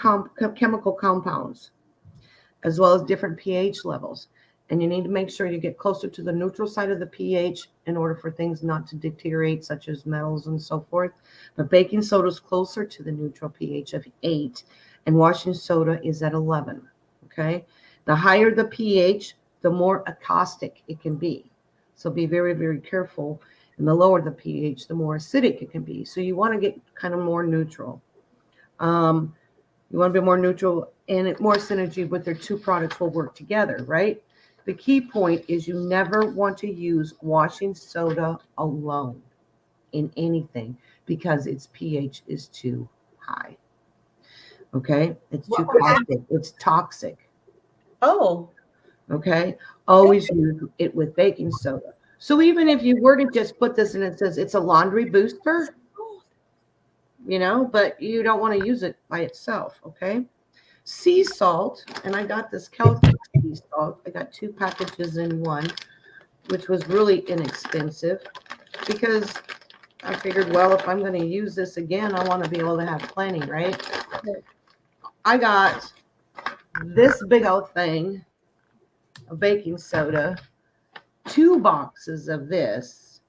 chemical compounds, as well as different pH levels. And you need to make sure you get closer to the neutral side of the pH in order for things not to deteriorate, such as metals and so forth. But baking soda is closer to the neutral pH of 8, and washing soda is at 11. Okay? The higher the pH, the more caustic it can be. So be very, very careful. And the lower the pH, the more acidic it can be. So you want to get kind of more neutral. You want to be more neutral, and more synergy with their two products will work together, right? The key point is you never want to use washing soda alone in anything because its pH is too high. Okay? It's too caustic. It's toxic. Oh. Okay? Always use it with baking soda. So even if you were to just put this and it says it's a laundry booster, but you don't want to use it by itself, okay? Sea salt, and I got this Celtic sea salt. I got 2 packages in one, which was really inexpensive because I figured, well, if I'm going to use this again, I want to be able to have plenty, right? I got this big old thing of baking soda, 2 boxes of this,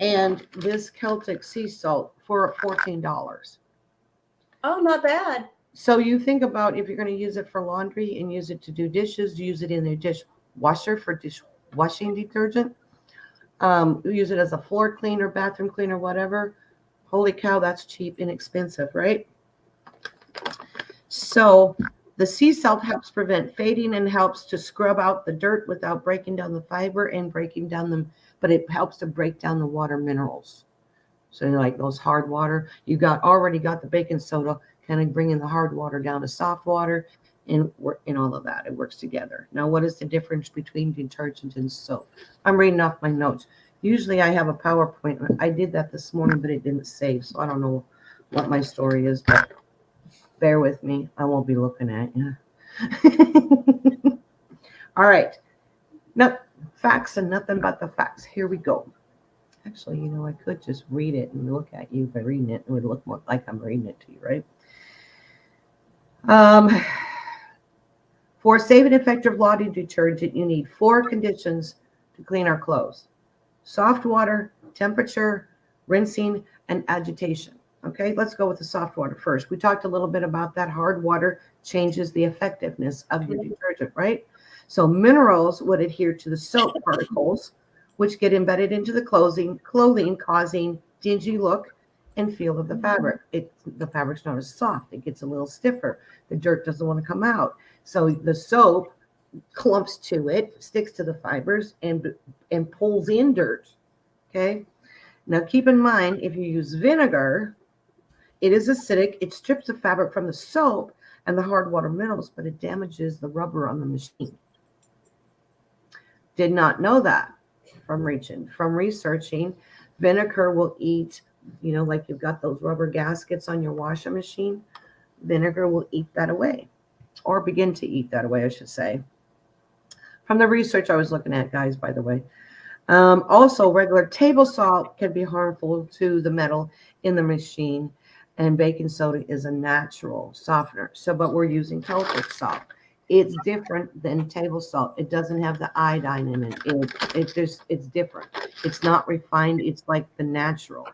and this Celtic sea salt for $14. Oh, not bad. So you think about if you're going to use it for laundry and use it to do dishes, use it in the dishwasher for dishwashing detergent, use it as a floor cleaner, bathroom cleaner, whatever. Holy cow, that's cheap, inexpensive, right? So the sea salt helps prevent fading and helps to scrub out the dirt without breaking down the fiber and breaking down them, but it helps to break down the water minerals. So like those hard water, you already got the baking soda, kind of bringing the hard water down to soft water, and all of that. It works together. Now, what is the difference between detergent and soap? I'm reading off my notes. Usually I have a PowerPoint. I did that this morning, but it didn't save, so I don't know what my story is, but bear with me. I won't be looking at you. All right. Now, facts and nothing but the facts. Here we go. Actually, I could just read it and look at you by reading it. It would look more like I'm reading it to you, right? For safe and effective laundry detergent, you need 4 conditions to clean our clothes: soft water, temperature, rinsing, and agitation. Okay, let's go with the soft water first. We talked a little bit about that. Hard water changes the effectiveness of your detergent, right? So minerals would adhere to the soap particles, which get embedded into the clothing, causing dingy look and feel of the fabric. The fabric's not as soft. It gets a little stiffer. The dirt doesn't want to come out. So the soap clumps to it, sticks to the fibers, and pulls in dirt. Okay. Now keep in mind, if you use vinegar, it is acidic. It strips the fabric from the soap and the hard water minerals, but it damages the rubber on the machine. Did not know that from researching. Vinegar will eat, like you've got those rubber gaskets on your washing machine. Vinegar will eat that away, or begin to eat that away, I should say. From the research I was looking at, guys, by the way. Also, regular table salt can be harmful to the metal in the machine, and baking soda is a natural softener. But we're using Celtic salt. It's different than table salt. It doesn't have the iodine in it. It's different. It's not refined. It's like the natural.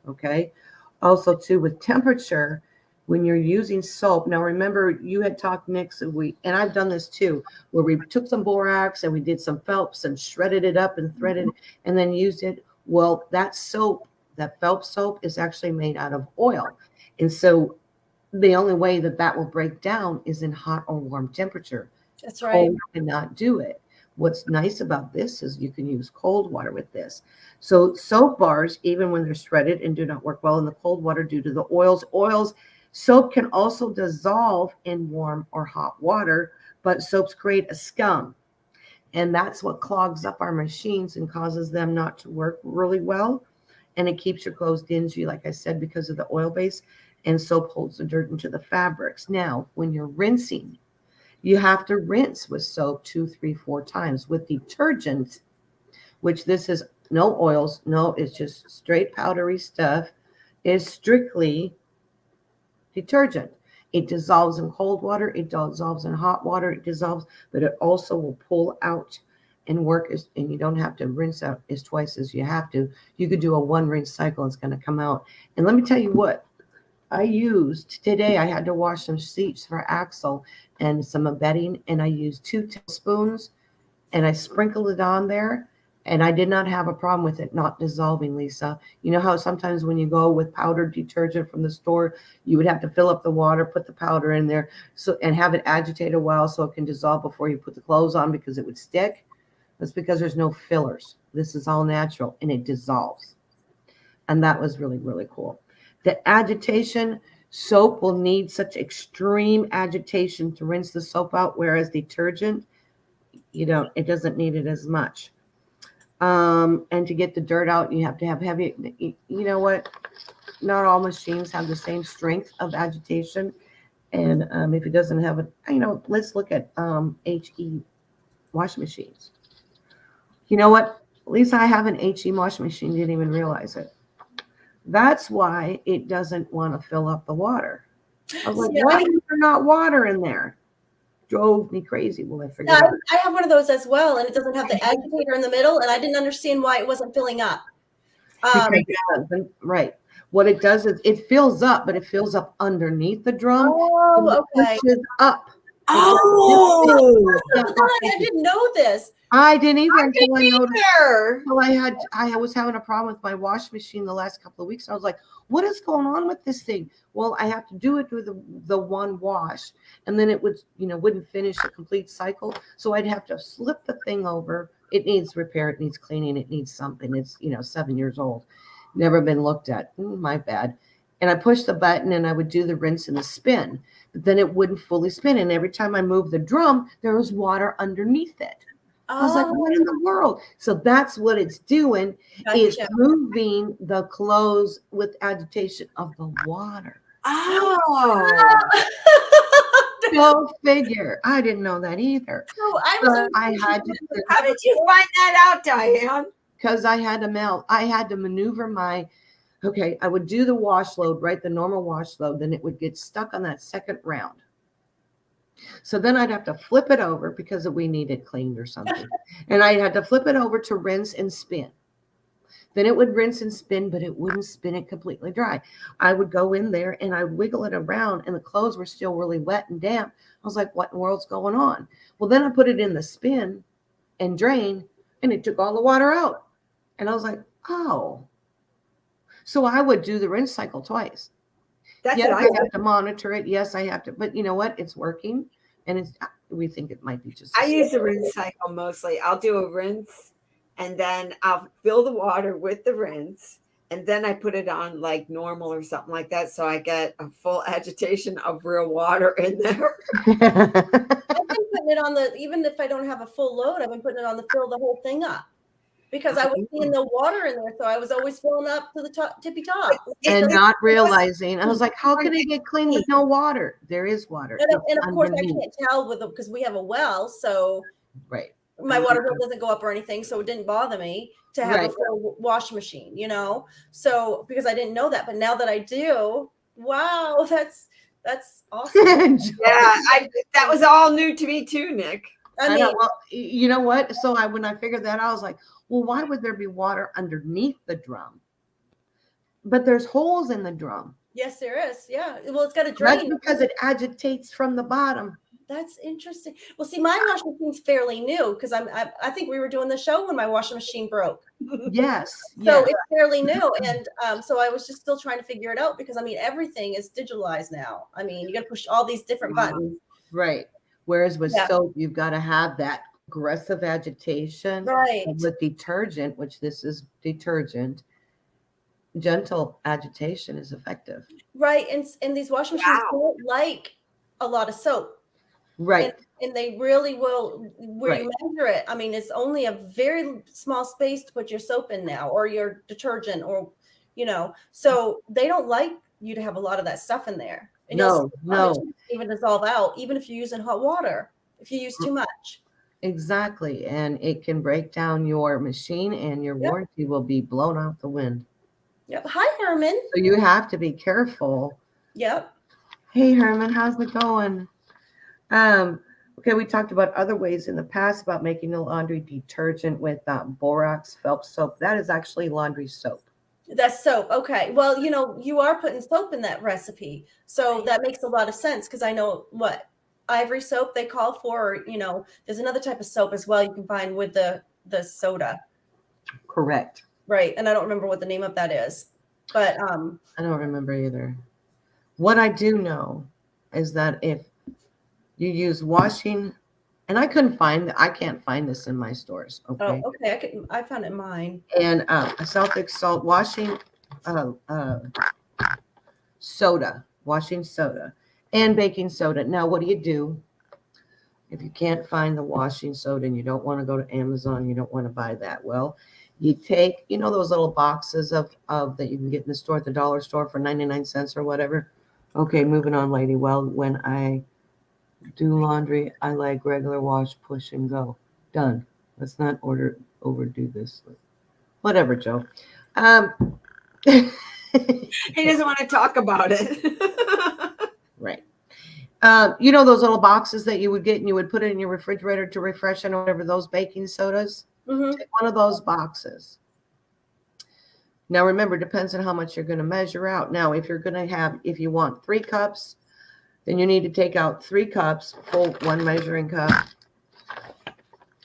Okay. Also, too, with temperature, when you're using soap. Now, remember, you had talked next week, and I've done this too, where we took some borax and we did some Phelps and shredded it up and threaded and then used it. Well, that Phelps soap is actually made out of oil. And so the only way that will break down is in hot or warm temperature. That's right. Cold cannot do it. What's nice about this is you can use cold water with this. So soap bars, even when they're shredded and do not work well in the cold water due to the oils, soap can also dissolve in warm or hot water, but soaps create a scum. And that's what clogs up our machines and causes them not to work really well. And it keeps your clothes dingy, like I said, because of the oil base. And soap holds the dirt into the fabrics. Now, when you're rinsing, You have to rinse with soap 2, 3, 4 times. With detergent, which this is no oils, no, it's just straight powdery stuff, is strictly detergent. It dissolves in cold water, it dissolves in hot water, it dissolves, but it also will pull out and work and you don't have to rinse out as twice as you have to. You could do a 1 rinse cycle, it's going to come out. And let me tell you what I used today. I had to wash some seats for Axel and some bedding, and I used 2 tablespoons and I sprinkled it on there. And I did not have a problem with it not dissolving, Lisa. You know how sometimes when you go with powdered detergent from the store, you would have to fill up the water, put the powder in there, and have it agitate a while so it can dissolve before you put the clothes on because it would stick? That's because there's no fillers. This is all natural and it dissolves. And that was really, really cool. The agitation, soap will need such extreme agitation to rinse the soap out, whereas detergent, it doesn't need it as much. And to get the dirt out, you have to have heavy, you know what? Not all machines have the same strength of agitation. And if it doesn't have it, let's look at HE wash machines. You know what? Lisa, I have an HE washing machine, didn't even realize it. That's why it doesn't want to fill up the water. I was like, why is there not water in there? Drove me crazy. Well, I figured out. I have one of those as well, and it doesn't have the agitator in the middle, and I didn't understand why it wasn't filling up. Right. What it does is it fills up, but it fills up underneath the drum. Oh, okay. Pushes up. Oh, I didn't know this. I didn't either until I noticed. Well, I was having a problem with my wash machine the last couple of weeks. I was like, what is going on with this thing? Well, I have to do it with the one wash, and then it would, wouldn't finish a complete cycle. So I'd have to slip the thing over. It needs repair. It needs cleaning. It needs something. It's, 7 years old. Never been looked at. My bad. And I pushed the button and I would do the rinse and the spin, but then it wouldn't fully spin. And every time I moved the drum, there was water underneath it. I was like, what in the world? So that's what it's doing. Gotcha. It's moving the clothes with agitation of the water. Oh. Go figure. I didn't know that either. Oh, I had to. How did you find that out, Diane? Because I had to maneuver I would do the wash load, right? The normal wash load. Then it would get stuck on that second round. So then I'd have to flip it over because we needed cleaned or something. And I had to flip it over to rinse and spin. Then it would rinse and spin, but it wouldn't spin it completely dry. I would go in there and I'd wiggle it around and the clothes were still really wet and damp. I was like, what in the world's going on? Well, then I put it in the spin and drain and it took all the water out. And I was like, oh. So I would do the rinse cycle twice. Yes, I have to monitor it. Yes, I have to. But you know what? It's working. And we think it might be just. I use the rinse cycle mostly. I'll do a rinse and then I'll fill the water with the rinse. And then I put it on like normal or something like that. So I get a full agitation of real water in there. I've been putting it on even if I don't have a full load, I've been putting it on to fill the whole thing up. Because I was seeing no water in there, so I was always filling up to the top, tippy top. And not realizing, I was like, how can it get clean with no water? There is water. And of course, I can't tell because we have a well, so right. My water bill doesn't go up or anything, so it didn't bother me to have a full wash machine, So because I didn't know that, but now that I do, wow, that's awesome. Yeah, that was all new to me too, Nick. I mean, well, you know what? So when I figured that out, I was like, well, why would there be water underneath the drum? But there's holes in the drum. Yes, there is. Yeah. Well, it's got a drain. That's because it agitates from the bottom. That's interesting. Well, see, my washing machine's fairly new because I think we were doing the show when my washing machine broke. Yes. So it's fairly new. And so I was just still trying to figure it out because, everything is digitalized now. You got to push all these different buttons. Right. Whereas with soap, you've got to have that aggressive agitation. Right. And with detergent, which this is detergent, gentle agitation is effective. Right. And these washing machines don't like a lot of soap. Right. And they really will, where you measure it. It's only a very small space to put your soap in now or your detergent or, so they don't like you to have a lot of that stuff in there. And no. Even dissolve out, even if you're using hot water. if you use too much. Exactly. And it can break down your machine and your Yep. warranty will be blown out the wind. Yep. Hi, Herman. So you have to be careful. Yep. Hey, Herman, how's it going? Okay, we talked about other ways in the past about making the laundry detergent with borax Phelps soap. That is actually laundry soap. That's soap. Okay. Well, you are putting soap in that recipe. So that makes a lot of sense because I know what ivory soap they call for, or, there's another type of soap as well you can find with the soda. Correct. Right. And I don't remember what the name of that is. But I don't remember either. What I do know is that if you use washing, and I can't find this in my stores. Okay. oh, okay. I found it in mine. And a Celtic salt washing soda, washing soda, and baking soda. Now, what do? If you can't find the washing soda and you don't want to go to Amazon, you don't want to buy that. Well, you take, those little boxes of that you can get in the store at the dollar store for 99 cents or whatever. Okay, moving on, lady. Well, when I do laundry, I like regular wash, push, and go. Done. Let's not overdo this. Whatever, Joe. He doesn't want to talk about it. Right. Those little boxes that you would get and you would put it in your refrigerator to refresh and whatever, those baking sodas. Mm-hmm. Take one of those boxes. Now, remember, it depends on how much you're going to measure out. Now, if you want 3 cups, then you need to take out 3 cups, full 1 measuring cup.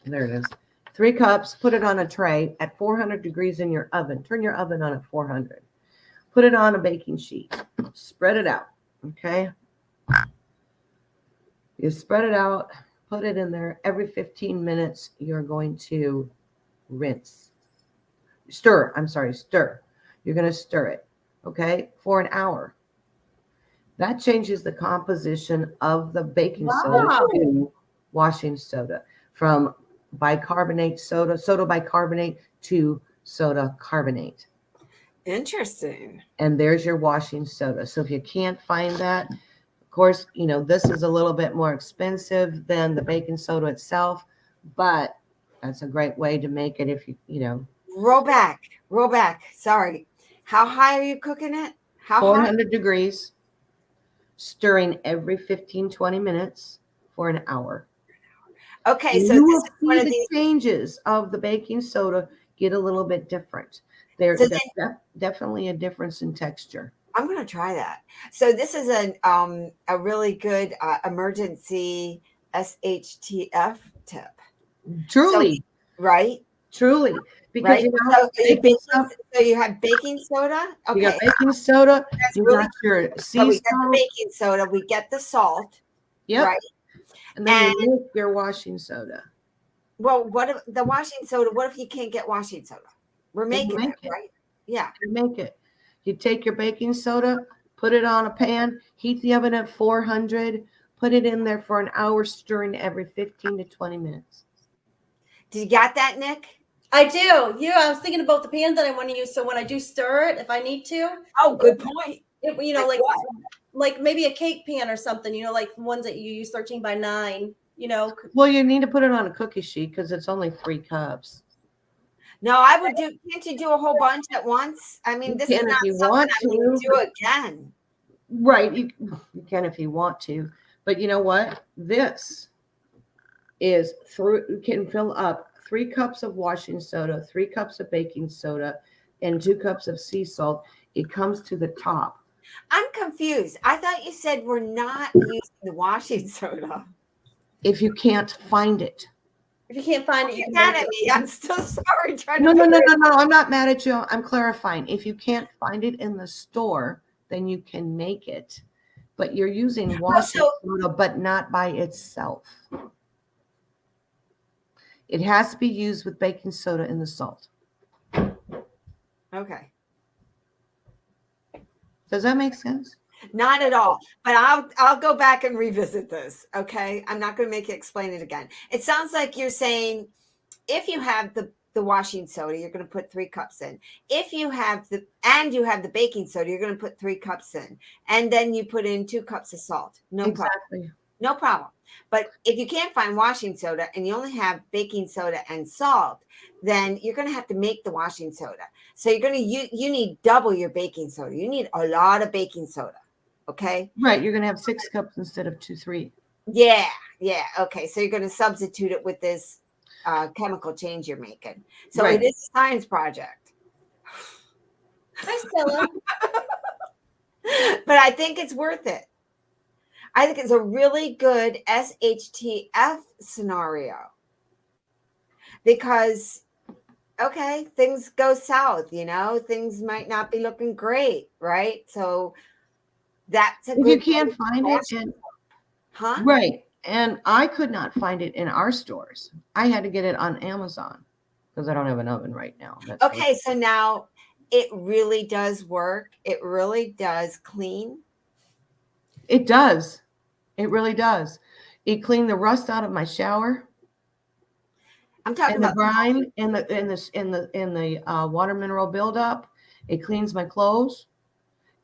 There it is. 3 cups, put it on a tray at 400 degrees in your oven. Turn your oven on at 400. Put it on a baking sheet. Spread it out. Okay. You spread it out, put it in there. Every 15 minutes, you're going to rinse. Stir. You're going to stir it, okay, for an hour. That changes the composition of the baking soda to washing soda, from soda bicarbonate to soda carbonate. Interesting. And there's your washing soda. So if you can't find that, of course, this is a little bit more expensive than the baking soda itself, but that's a great way to make it if you. Roll back. Sorry. How high are you cooking it? How 400 high? degrees, stirring every 15, 20 minutes for an hour. Okay, so you this will is one see of the these changes of the baking soda get a little bit different. There's definitely a difference in texture. I'm going to try that. So this is a really good emergency SHTF tip. Truly. So, right? Truly. Because so you have baking soda. Okay. You got baking soda. That's you really got your sea so we get the salt. baking soda. We get the salt. Yep. Right. And then you make your washing soda. Well, what if the washing soda? What if you can't get washing soda? We're making it, right? Yeah. You make it. You take your baking soda, put it on a pan, heat the oven at 400, put it in there for an hour, stirring every 15 to 20 minutes. Did you got that, Nick? I do. Yeah, I was thinking about the pan that I want to use. So when I do stir it, if I need to. Oh, good point. Like maybe a cake pan or something, like ones that you use 13 by 9, Well, you need to put it on a cookie sheet because it's only 3 cups. No, I would do. Can't you do a whole bunch at once? I mean, this is not something I would do again. Right. You can if you want to. But you know what? This can fill up 3 cups of washing soda, 3 cups of baking soda, and 2 cups of sea salt. It comes to the top. I'm confused. I thought you said we're not using the washing soda. If you can't find it. If you can't find it, you can mad at me. I'm still sorry. No. I'm not mad at you. I'm clarifying. If you can't find it in the store, then you can make it. But you're using washing soda, but not by itself. It has to be used with baking soda and the salt. Okay. Does that make sense? Not at all. But I'll go back and revisit this. Okay. I'm not going to make you explain it again. It sounds like you're saying if you have the washing soda, you're going to put 3 cups in. If you have the baking soda, you're going to put 3 cups in. And then you put in 2 cups of salt. No problem. No problem. But if you can't find washing soda and you only have baking soda and salt, then you're going to have to make the washing soda. So you're going to you need double your baking soda. You need a lot of baking soda. Okay. Right. You're going to have 6 cups instead of 2, 3. Yeah. Yeah. Okay. So you're going to substitute it with this chemical change you're making. So Right. it is a science project. Hi, Stella. But I think it's worth it. I think it's a really good SHTF scenario because, okay, things go south, things might not be looking great, right? So that's a If good. you can't find it, and huh? right. And I could not find it in our stores. I had to get it on Amazon because I don't have an oven right now. That's Okay, so now it really does work. It really does clean. It does. It really does. It cleaned the rust out of my shower. I'm talking And the about grime and the water mineral buildup. It cleans my clothes.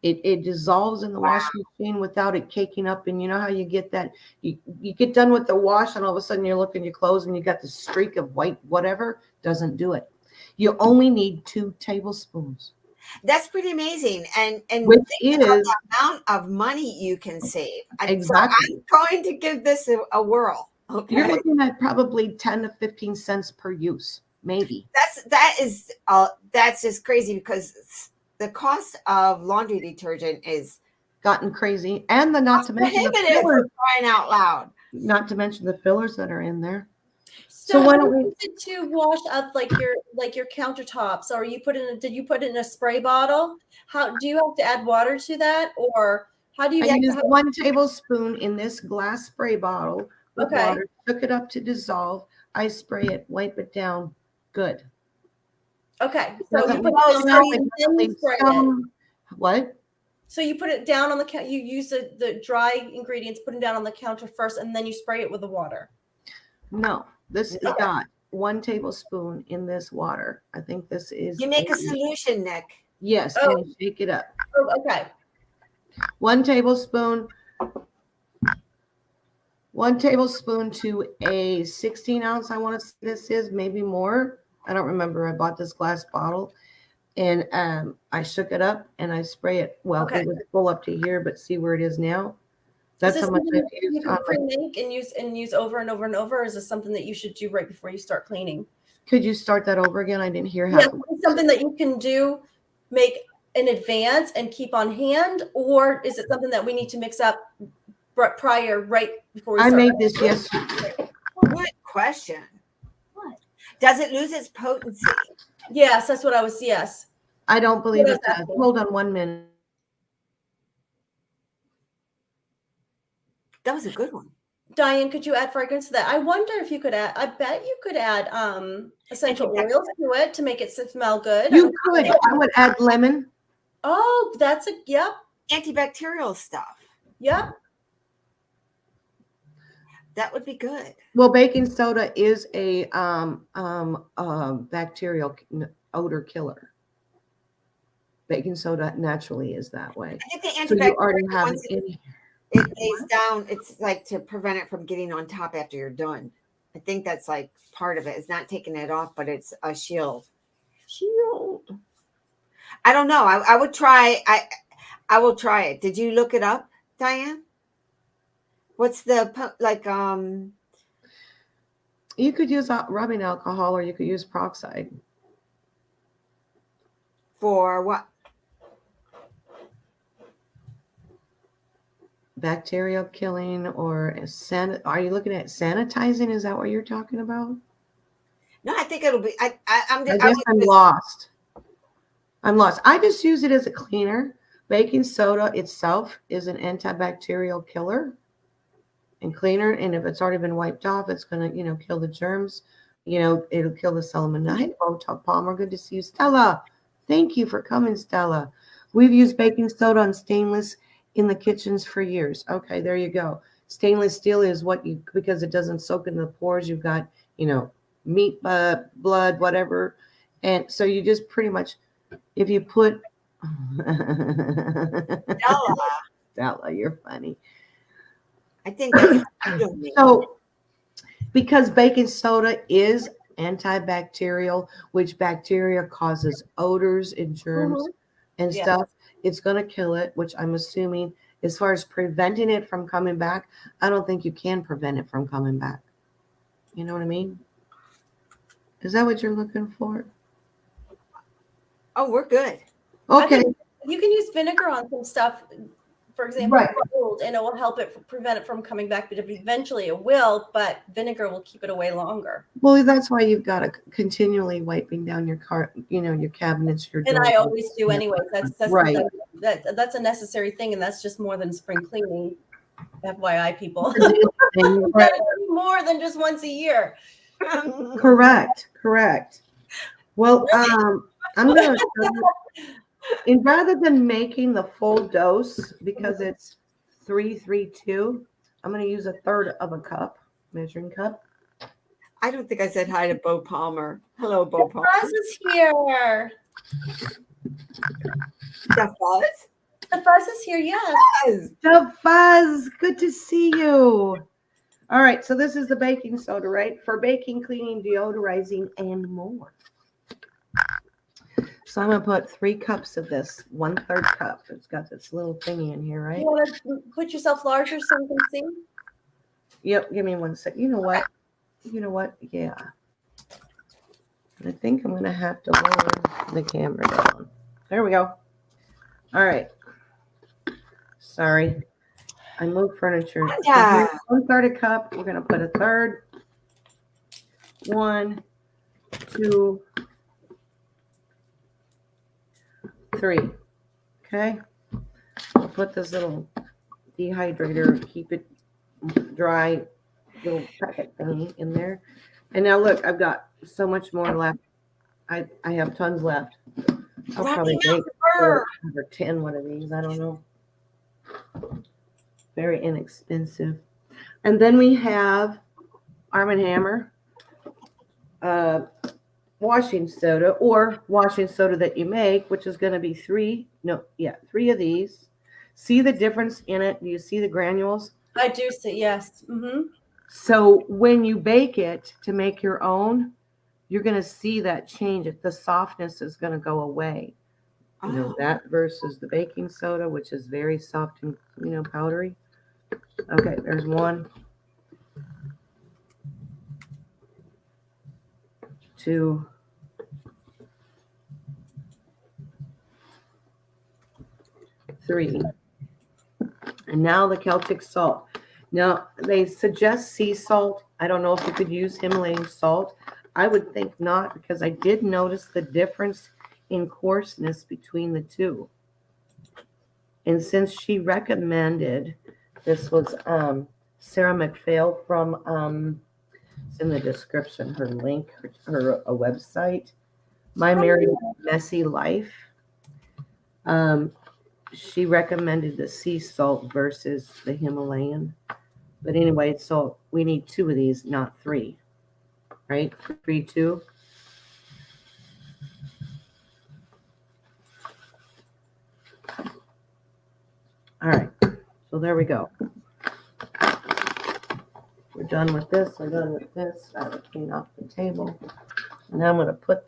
It dissolves in the washing machine without it caking up. And you know how you get that? You get done with the wash and all of a sudden you're looking at your clothes and you got this streak of white whatever. Doesn't do it. You only need 2 tablespoons. That's pretty amazing. And Which think about is the amount of money you can save. exactly. So I'm going to give this a whirl. Okay. You're looking at probably 10 to 15 cents per use, maybe. That's just crazy because the cost of laundry detergent is Gotten crazy. And not to mention the prohibitive fillers, for crying out loud. not to mention the fillers that are in there. So why how don't we is it to wash up like your countertops, or did you put it in a spray bottle? How do you have to add water to that, or how do you? I use 1 tablespoon in this glass spray bottle with Okay. water, cook it up to dissolve. I spray it, wipe it down. Good. Okay, so Doesn't you leave put it smell, down, it and doesn't then you leave spray it. scum. What? So you put it down on the you use the dry ingredients, put them down on the counter first, and then you spray it with the water. No, this is Okay. not 1 tablespoon in this water. I think this is. You make a solution, Nick. Yes, Oh. and you shake it up. Oh, okay. 1 tablespoon. 1 tablespoon to a 16 ounce. I want to say this is maybe more. I don't remember. I bought this glass bottle and I shook it up and I spray it. Well, Okay. it was full up to here, but see where it is now. That's Is this how much something I've that you used can on my. pre-make and use over and over and over? Or is this something that you should do right before you start cleaning? Could you start that over again? I didn't hear how. Yeah, it's something that you can do, make in advance and keep on hand, or is it something that we need to mix up prior, right before we I start? made this yesterday. Good question. What? Does it lose its potency? Yes, that's what I was. Yes. I don't believe What it is that does. for? Hold on 1 minute. That was a good one. Diane, could you add fragrance to that? I wonder if you could add. I bet you could add essential oils to it to make it smell good. You could. I would add lemon. Oh, that's a yep. Antibacterial stuff. Yep. That would be good. Well, baking soda is a bacterial odor killer. Baking soda naturally is that way. I think the So you already antibacterial have once it in here. it lays down, it's like to prevent it from getting on top after you're done. I think that's like part of it. It's not taking it off, but it's a shield. Shield. I don't know. I would try. I will try it. Did you look it up, Diane? What's the like? You could use rubbing alcohol or you could use peroxide. For what? Bacterial killing or are you looking at sanitizing? Is that what you're talking about? No, I think it'll be. I'm lost. I'm lost. I just use it as a cleaner. Baking soda itself is an antibacterial killer and cleaner. And if it's already been wiped off, it's going to, kill the germs. It'll kill the salmonella. Hey, Palmer, good to see you. Stella, thank you for coming, Stella. We've used baking soda on stainless in the kitchens for years. Okay, there you go. Stainless steel is because it doesn't soak in the pores. You've got, meat, blood, whatever. And so you just pretty much, if you put, Stella, Stella, you're funny. I think that's me. So, because baking soda is antibacterial, which bacteria causes odors and germs and Yeah. stuff, it's going to kill it, which I'm assuming, as far as preventing it from coming back, I don't think you can prevent it from coming back. You know what I mean? Is that what you're looking for? Oh, we're good. Okay. You can use vinegar on some stuff, for example, Right. mold, and it will help it prevent it from coming back. But eventually it will, but vinegar will keep it away longer. Well, that's why you've got to continually wiping down your car, your cabinets, your And doors. I always do anyway. That's right. That's a necessary thing, and that's just more than spring cleaning. FYI, people. Right. More than just once a year. Correct. Well, I'm gonna, and rather than making the full dose, because it's 332, I'm gonna use a third of a cup, measuring cup. I don't think I said hi to Bo Palmer. Hello, Bo Palmer. Buzz is here. The Fuzz? The Fuzz is here, yes. Yes. The Fuzz, good to see you. All right, so this is the baking soda, right? For baking, cleaning, deodorizing, and more. So I'm gonna put 3 cups of this, 1/3 cup. It's got this little thingy in here, right? You want to put yourself larger so you can see? Yep, give me 1 sec. You know what? Yeah. I think I'm gonna have to lower the camera down. There we go. All right. Sorry. I moved furniture. So here's 1/3 a cup. We're gonna put a third. 1, 2, 3. Okay. I'll put this little dehydrator, keep it dry, little packet thing in there. And now look, I've got so much more left. I have tons left. I'll probably make 4 or 10 one of these. I don't know. Very inexpensive. And then we have Arm & Hammer washing soda, or washing soda that you make, which is going to be 3 of these. See the difference in it? Do you see the granules? I do see, yes. So when you bake it to make your own, you're going to see that change. The softness is going to go away. You know, that versus the baking soda, which is very soft and, powdery. Okay, there's 1, 2, 3. And now the Celtic salt. Now, they suggest sea salt. I don't know if you could use Himalayan salt. I would think not, because I did notice the difference in coarseness between the two. And since she recommended, this was Sarah McPhail from, it's in the description, her link, her website, My Merry Messy Life. She recommended the sea salt versus the Himalayan. But anyway, so we need 2 of these, not 3. Right? 3, 2. All right. So there we go. We're done with this. We're done with this. I will clean off the table. And now I'm going to put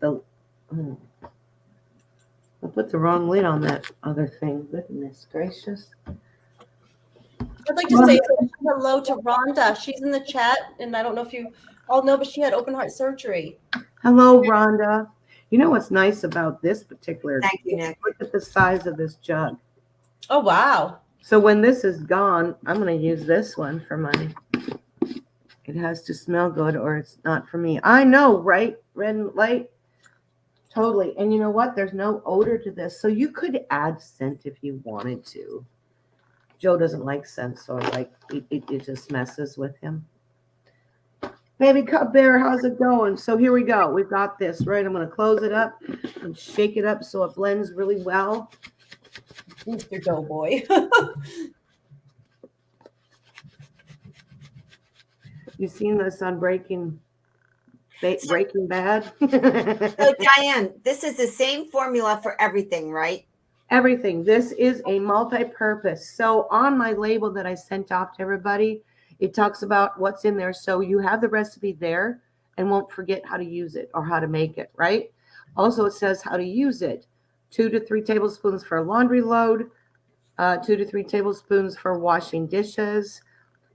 I put the wrong lid on that other thing. Goodness gracious. I'd like to say hello to Rhonda. She's in the chat, and I don't know if you all know, but she had open heart surgery. Hello, Rhonda. You know what's nice about this particular? Thank you, Nick. Look at the size of this jug. Oh, wow. So when this is gone, I'm going to use this one for my, it has to smell good or it's not for me. I know, right? Red and light. Totally. And you know what? There's no odor to this. So you could add scent if you wanted to. Joe doesn't like scent, so it just messes with him. Baby Cup Bear, how's it going? So here we go. We've got this, right? I'm going to close it up and shake it up so it blends really well. Mr. Doughboy. You seen this on Breaking Bad? So Diane, this is the same formula for everything, right? Everything. This is a multi-purpose. So on my label that I sent off to everybody, it talks about what's in there. So you have the recipe there and won't forget how to use it or how to make it, right? Also, it says how to use it. 2 to 3 tablespoons for a laundry load, 2 to 3 tablespoons for washing dishes.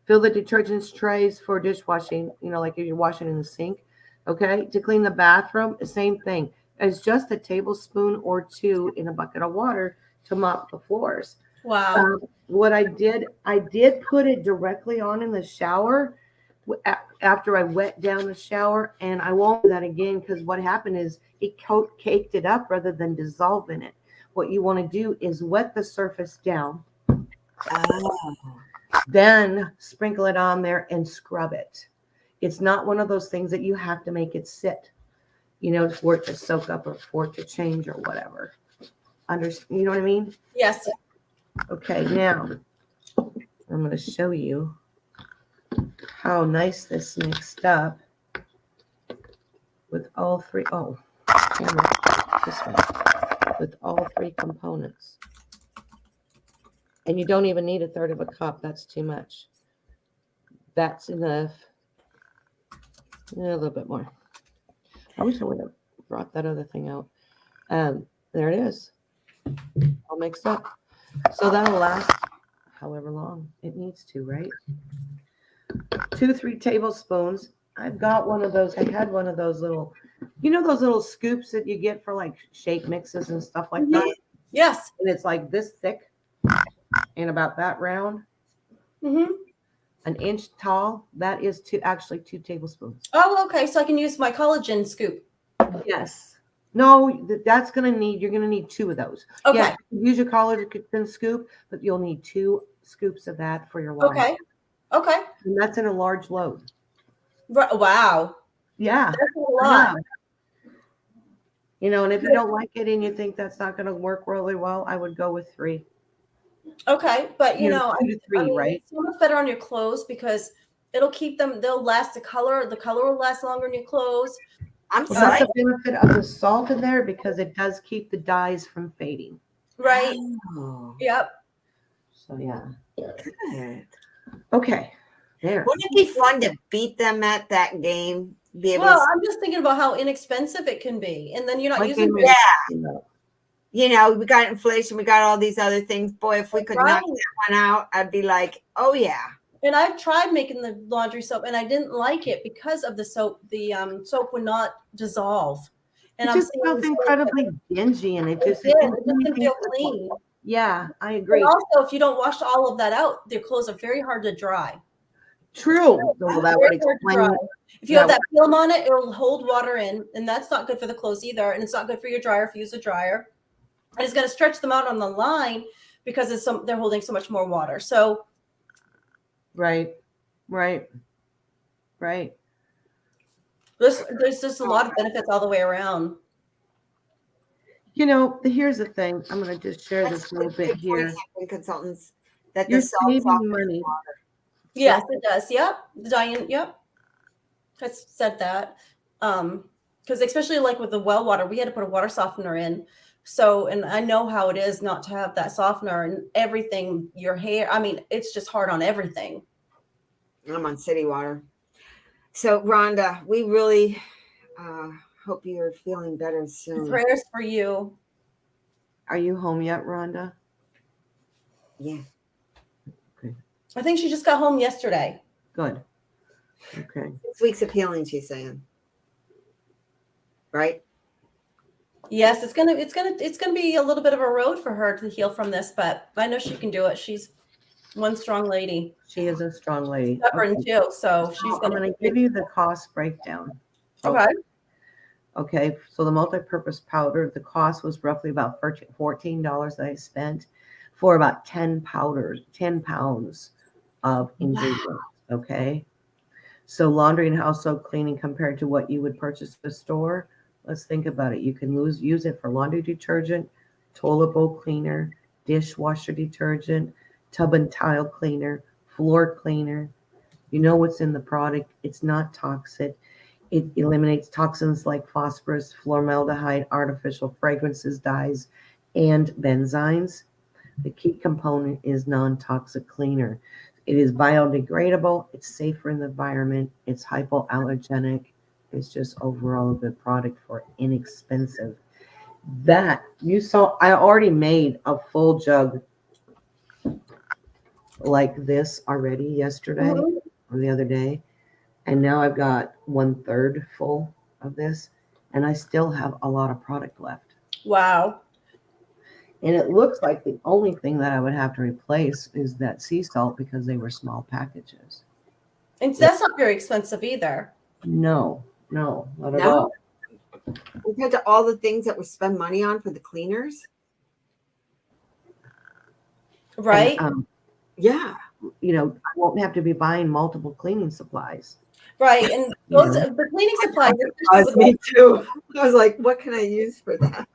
Fill the detergent trays for dishwashing, like if you're washing in the sink. Okay. To clean the bathroom, the same thing. It's just a tablespoon or 2 in a bucket of water to mop the floors. Wow. What I did put it directly on in the shower after I wet down the shower, and I won't do that again because what happened is it caked it up rather than dissolve in it. What you want to do is wet the surface down, Oh. then sprinkle it on there and scrub it. It's not one of those things that you have to make it sit, for it to soak up or for it to change or whatever. You know what I mean? Yes. Okay, now I'm going to show you how nice this mixed up with all three. Oh, camera, this one, with all 3 components. And you don't even need 1/3 of a cup. That's too much. That's enough. A little bit more. I wish I would have brought that other thing out. There it is. All mixed up. So that'll last however long it needs to, right? 2 to 3 tablespoons. I've got one of those. I had one of those little, those little scoops that you get for like shake mixes and stuff like that. Yes. And it's like this thick and about that round. Mm-hmm. An inch tall. That is actually 2 tablespoons. Oh, okay. So I can use my collagen scoop. Yes. No, you're gonna need 2 of those. Okay. Yeah, use your collagen scoop, but you'll need 2 scoops of that for your laundry. Okay. And that's in a large load. Wow. Yeah. That's a lot. And if you don't like it and you think that's not going to work really well, I would go with 3. Okay, but 2 to 3, right? It's so much better on your clothes because it'll keep them. They'll last. The color will last longer in your clothes. I'm Well, sorry. that's the benefit of the salt in there because it does keep the dyes from fading. Right. Oh, Yep. So yeah. good. Okay. There. Wouldn't it be fun to beat them at that game? Be able Well, to, I'm just thinking about how inexpensive it can be, and then you're not Like using. in- we got inflation, we got all these other things. Boy, if we could knock that one out, I'd be like, oh yeah. And I've tried making the laundry soap, and I didn't like it because of the soap. The soap would not dissolve, and It just felt incredibly dingy, and it doesn't feel clean. Yeah, I agree. And also, if you don't wash all of that out, their clothes are very hard to dry. True. Well, that would explain. If you have that film on it, it will hold water in, and that's not good for the clothes either. And it's not good for your dryer if you use a dryer. And it's going to stretch them out on the line because they're holding so much more water. So, Right. there's just a lot of benefits all the way around. Here's the thing. I'm going to just share this a little bit here. Consultants that You're the salt saving money. Yes, it does. Yep. Diane, yep. I said that. Because especially like with the well water, we had to put a water softener in. So, and I know how it is not to have that softener and everything, your hair. I mean, it's just hard on everything. I'm on city water. So Rhonda, we really hope you're feeling better soon. Prayers for you. Are you home yet, Rhonda? Yeah. Okay. I think she just got home yesterday. Good. Okay. 6 weeks of healing, she's saying. Right? Yes, it's gonna be a little bit of a road for her to heal from this, but I know she can do it. She's one strong lady. She is a strong lady. Stubborn too, so she's I'm going to give you the cost breakdown. Okay. Okay. So the multi-purpose powder, the cost was roughly about $14 that I spent for about 10 pounds of ingredients. Wow. Okay. So laundry and household cleaning compared to what you would purchase at the store. Let's think about it. You can use it for laundry detergent, toilet bowl cleaner, dishwasher detergent, tub and tile cleaner, floor cleaner. You know what's in the product. It's not toxic. It eliminates toxins like phosphorus, formaldehyde, artificial fragrances, dyes, and benzynes. The key component is non-toxic cleaner. It is biodegradable. It's safe for the environment. It's hypoallergenic. It's just overall a good product for inexpensive. That you saw, I already made a full jug like this already yesterday Mhm. or the other day. And now I've got 1/3 full of this, and I still have a lot of product left. Wow. And it looks like the only thing that I would have to replace is that sea salt because they were small packages. And that's not very expensive either. No, not at No? all. Compared to all the things that we spend money on for the cleaners. Right? And, Yeah. I won't have to be buying multiple cleaning supplies. Right. And You those know. the cleaning supplies, especially with Me too. I was like, what can I use for that?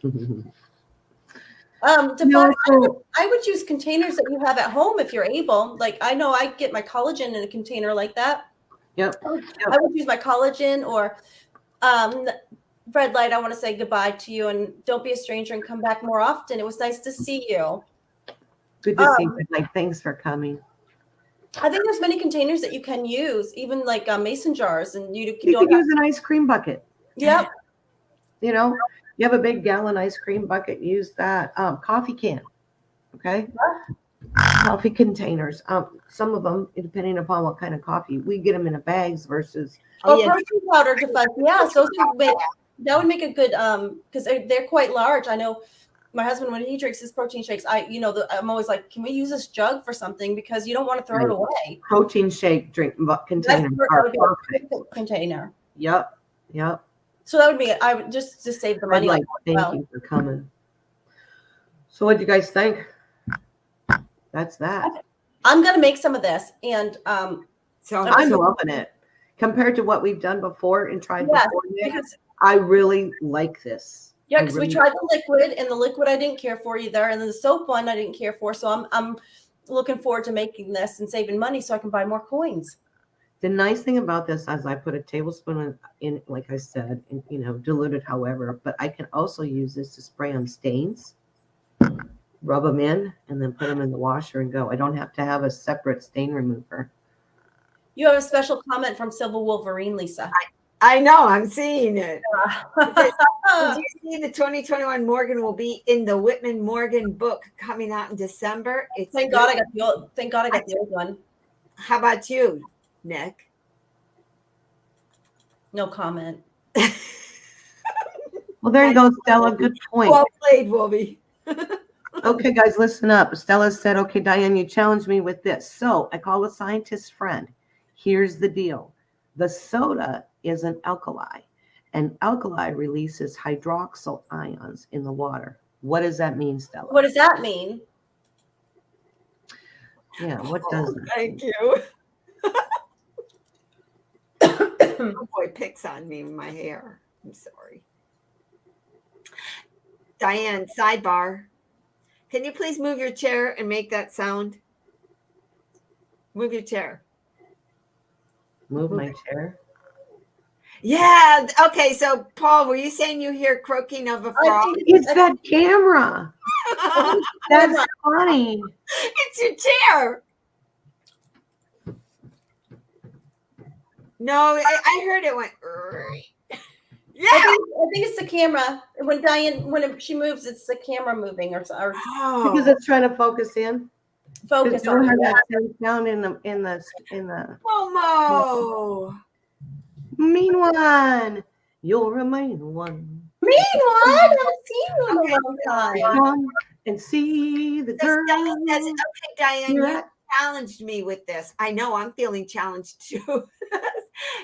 Define, So I would use containers that you have at home if you're able. Like I know I get my collagen in a container like that. yep. I would use my collagen or red light. I want to say goodbye to you and don't be a stranger and come back more often. It was nice to see you. Good to see you. Like, thanks for coming. I think there's many containers that you can use, even like mason jars, and you You don't could use an ice cream bucket. Yep. You have a big gallon ice cream bucket, use that. Coffee can. Okay. Coffee containers. Some of them, depending upon what kind of coffee, we get them in a bags versus. Oh, protein powder device. Yeah, so that would make a good because they're quite large. I know my husband, when he drinks his protein shakes, I'm always like, can we use this jug for something, because you don't want to throw it away. Protein shake drink containers are perfect. Container. Yep. So that would be I would just to save the money. Thank you for coming. So what do you guys think? That's that. I'm gonna make some of this, and so I'm loving it compared to what we've done before and tried before. I really like this. Yeah, because we tried the liquid, and the liquid I didn't care for either, and then the soap one I didn't care for. So I'm looking forward to making this and saving money so I can buy more coins. The nice thing about this is I put a tablespoon in, like I said, and, diluted however, but I can also use this to spray on stains, rub them in, and then put them in the washer and go. I don't have to have a separate stain remover. You have a special comment from Silver Wolverine, Lisa. I know, I'm seeing it. Did you see the 2021 Morgan will be in the Whitman Morgan book coming out in December? Thank God I got the old one. How about you, Nick? No comment. Well, there you go, Stella. Good point. Well played, Wolby. Okay, guys, listen up. Stella said, okay, Diane, you challenged me with this. So I call a scientist friend. Here's the deal. The soda is an alkali, and alkali releases hydroxyl ions in the water. What does that mean, Stella? What does that mean? Yeah, what does that Thank mean? you. Oh boy, picks on me with my hair. I'm sorry. Diane, sidebar. Can you please move your chair and make that sound? Move your chair. Move my chair? Yeah. Okay. So, Paul, were you saying you hear croaking of a frog? It's that camera. That's funny. It's your chair. No, I heard it went. Yeah. I think it's the camera. When she moves, it's the camera moving or because it's trying to focus in. Focus on on that down in the. Momo. Mean one. You'll remain one. Mean one. I haven't seen you in a long time. Come and see the girl. Says, okay, Diane, you challenged me with this. I know I'm feeling challenged too.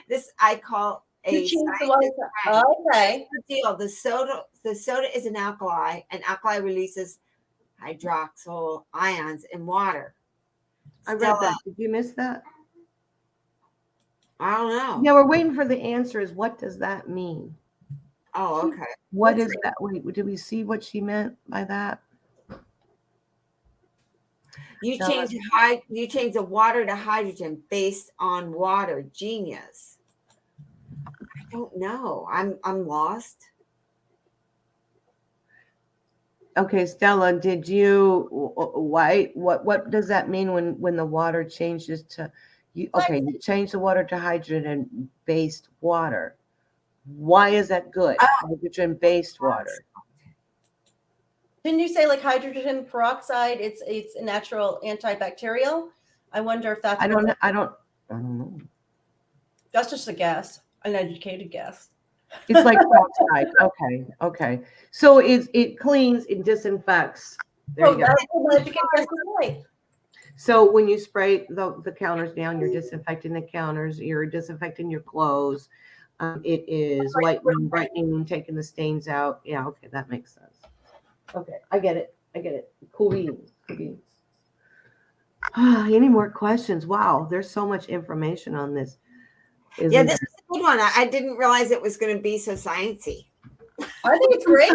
This I call a okay. deal. The soda is an alkali, and alkali releases hydroxyl ions in water. I read that. Did you miss that? I don't know. Yeah, we're waiting for the answers. What does that mean? Oh, okay. What is that? Wait, did we see what she meant by that? You change the water to hydrogen based on water. Genius. I don't know. I'm lost. Okay, Stella, did you why what does that mean when the water changes to you okay, you change the water to hydrogen based water. Why is that good? Hydrogen based water. Didn't you say like hydrogen peroxide? It's a natural antibacterial. I wonder if that's I don't know. That's just a guess, an educated guess. It's like peroxide. Okay. So it cleans, it disinfects. There you go. That's an educated guess is right. So when you spray the counters down, you're disinfecting the counters, you're disinfecting your clothes. It is lightening, brightening, taking the stains out. Yeah, okay, that makes sense. Okay, I get it. Cool beans. Any more questions? Wow, there's so much information on this. Yeah, this is a good one. I didn't realize it was going to be so sciencey. I think it's great.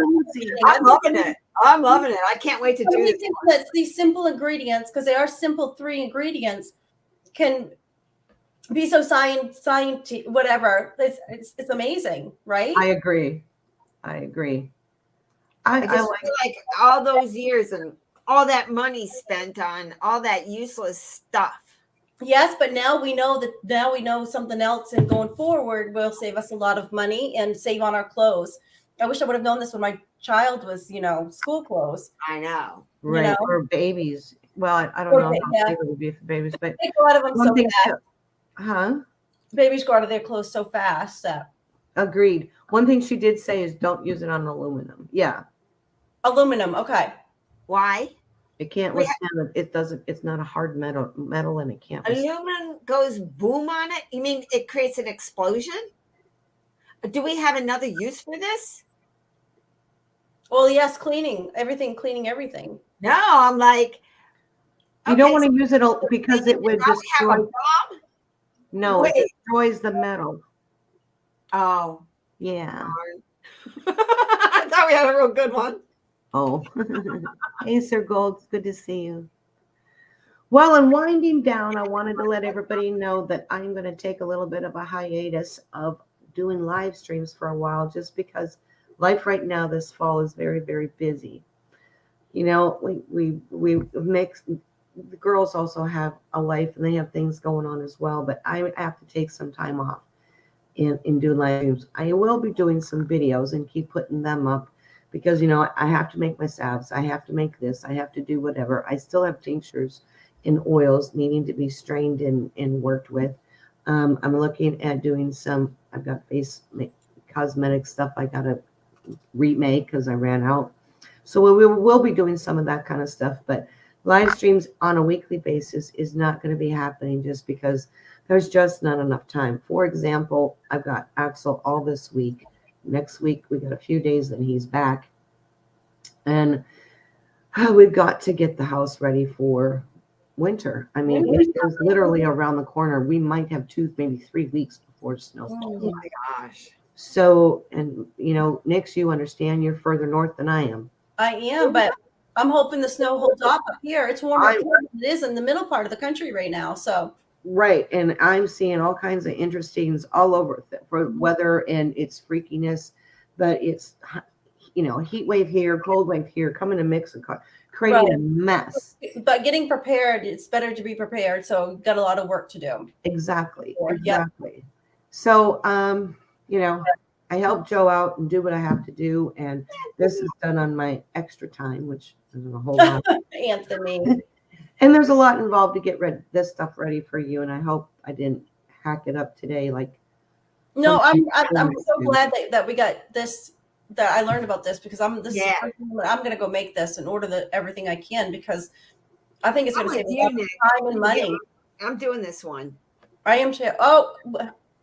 I'm loving it. I can't wait to do this. That these simple ingredients, because they are simple 3 ingredients, can be so science, whatever. It's amazing, right? I agree. I just feel like all those years and all that money spent on all that useless stuff. Yes, but now we know something else, and going forward will save us a lot of money and save on our clothes. I wish I would have known this when my child was, school clothes. I know. Right. For babies. Well, I don't know how big it would be for babies, but they go out of them so fast. Babies go out of their clothes so fast. Agreed. One thing she did say is don't use it on aluminum. Yeah. Aluminum. Okay. Why? It can't withstand it. It doesn't. It's not a hard metal, and it can't. Aluminum goes boom on it. You mean it creates an explosion? Do we have another use for this? Well, yes, cleaning everything. No, I'm like, you don't want to use it because it would destroy. No, it destroys the metal. Oh, yeah. I thought we had a real good one. Oh, hey, Sir Gold, it's good to see you. Well, in winding down, I wanted to let everybody know that I'm going to take a little bit of a hiatus of doing live streams for a while, just because life right now this fall is very, very busy. We mix. The girls also have a life and they have things going on as well, but I have to take some time off in doing live streams. I will be doing some videos and keep putting them up because, I have to make my salves. I have to make this. I have to do whatever. I still have tinctures and oils needing to be strained and worked with. I'm looking at doing I've got face cosmetic stuff I got to remake because I ran out. So we will be doing some of that kind of stuff, but live streams on a weekly basis is not going to be happening just because there's just not enough time. For example, I've got Axel all this week. Next week, we got a few days and he's back. And we've got to get the house ready for winter. I mean, it is literally around the corner. We might have 2, maybe 3 weeks before snow falls. Oh my gosh. So, and Nix, you understand you're further north than I am. I am, but I'm hoping the snow holds off up here. It's warmer than it is in the middle part of the country right now. So right, and I'm seeing all kinds of interesting all over for weather and its freakiness, but it's heat wave here, cold wave here, coming to mix and creating a mess. But getting prepared, it's better to be prepared. So got a lot of work to do. Exactly. So I help Joe out and do what I have to do, and this is done on my extra time, which isn't a whole lot. Anthony. And there's a lot involved to get this stuff ready for you, and I hope I didn't hack it up today. No, I'm so glad that we got this. That I learned about this because I'm going to go make this and order everything I can because I think it's going to save me time and money. Yeah, I'm doing this one. I am too. Oh.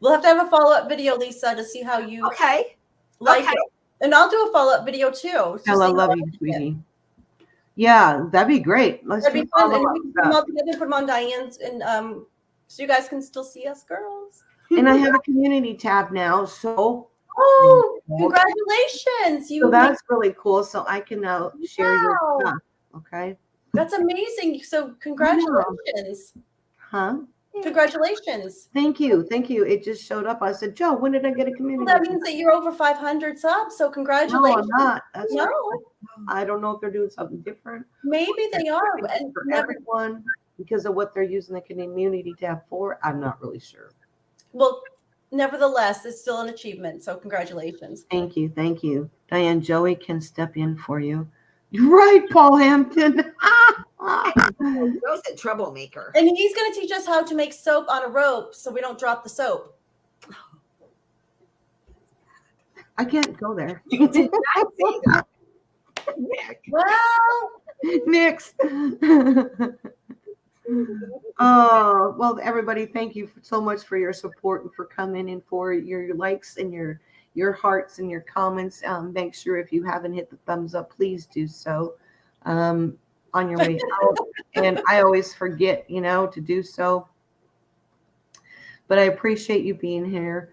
We'll have to have a follow-up video, Lisa, to see how you like it. And I'll do a follow-up video too. I love you, sweetie. Yeah, that'd be great. That'd be fun. And we can put them all together, put them on Diane's, and so you guys can still see us girls. And I have a community tab now, so congratulations. So that's really cool. So I can now share your stuff. Okay. That's amazing. So congratulations. Huh? Congratulations. Thank you. It just showed up. I said, Joe, when did I get a community? Well, that means that you're over 500 subs. So congratulations. No, I'm not. That's no. Right. I don't know if they're doing something different. Maybe they are. And For never, everyone because of what they're using the community tab for. I'm not really sure. well, nevertheless, it's still an achievement. So congratulations. Thank you. Thank you. Diane, Joey can step in for you. You're right, Paul Hampton. Joe's a troublemaker. And he's going to teach us how to make soap on a rope so we don't drop the soap. I can't go there. You did not say that. Nick. Well, Next. Oh, well, everybody, thank you so much for your support and for coming and for your likes and your hearts and your comments. Make sure if you haven't hit the thumbs up, please do so on your way out. And I always forget, to do so. But I appreciate you being here.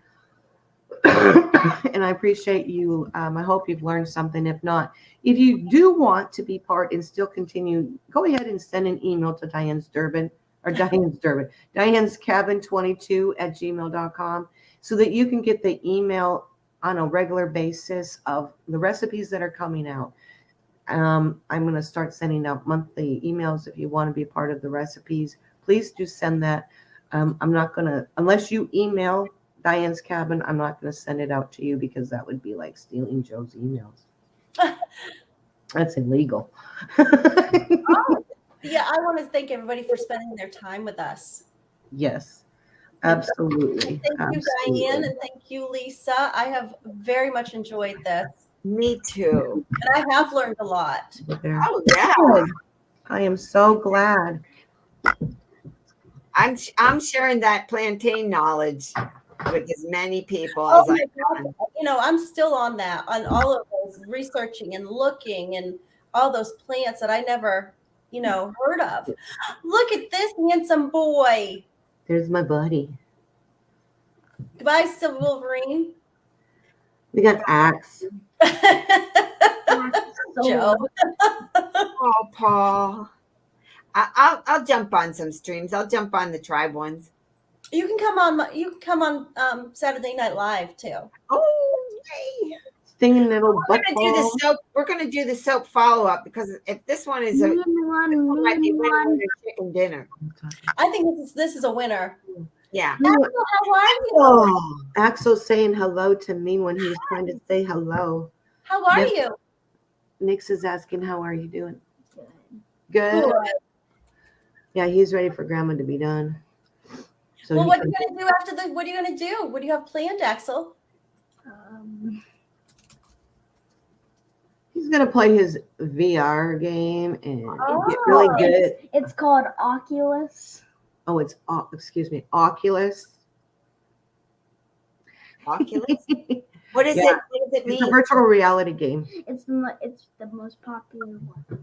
And I appreciate you. I hope you've learned something. If not, if you do want to be part and still continue, go ahead and send an email to Diane's Cabin 22@gmail.com so that you can get the email on a regular basis of the recipes that are coming out. I'm going to start sending out monthly emails. If you want to be part of the recipes, please do send that. I'm not going to, unless you email Diane's Cabin, I'm not going to send it out to you because that would be like stealing Joe's emails. That's illegal. yeah, I want to thank everybody for spending their time with us. Yes, absolutely. Thank you, Diane, and thank you, Lisa. I have very much enjoyed this. Me too. And I have learned a lot. Oh yeah. I am so glad. I'm sharing that plantain knowledge with as many people Oh as I my can. God. I'm still on that, on all of those researching and looking and all those plants that I never, heard of. Look at this handsome boy. There's my buddy. Goodbye, Wolverine. We got Axe. Joe. Oh, Paul. I'll jump on some streams. I'll jump on the tribe ones. You can come on Saturday Night Live too. Oh, yay. Stinging little We're gonna do the soap follow-up because if this one is this one might be winning the chicken dinner. I think this is a winner. Yeah. Axel, how are you? Oh, Axel's saying hello to me when he was trying to say hello. How are you? Nix is asking, how are you doing? Good. Good. Yeah, he's ready for Grandma to be done. So Well, what are you gonna do after the? What are you gonna do? What do you have planned, Axel? He's gonna play his VR game and get really good. It's called Oculus. Oh, it's Oculus. Oculus. What is Yeah. it? What does it It's a mean? virtual reality game. It's the most popular one. Well,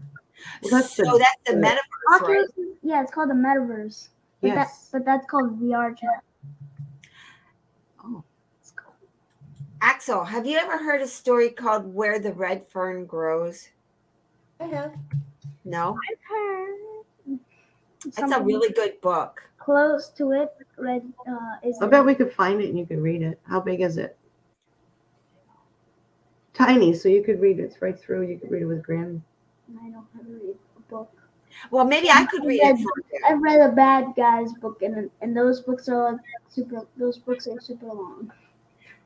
that's So that's the metaverse, right? Oculus, yeah, it's called the metaverse. But Yes. but that's called VR chat. Oh, Axel, have you ever heard a story called Where the Red Fern Grows? I have. No? I've heard. It's a really good book. Close to it. Is I bet we could find it and you could read it. How big is it? Tiny, so you could read it. It's right through. You could read it with Granny. I don't have to read a book. Well, maybe I could read it for you. I've read a bad guy's book, and those books are super. Those books are super long.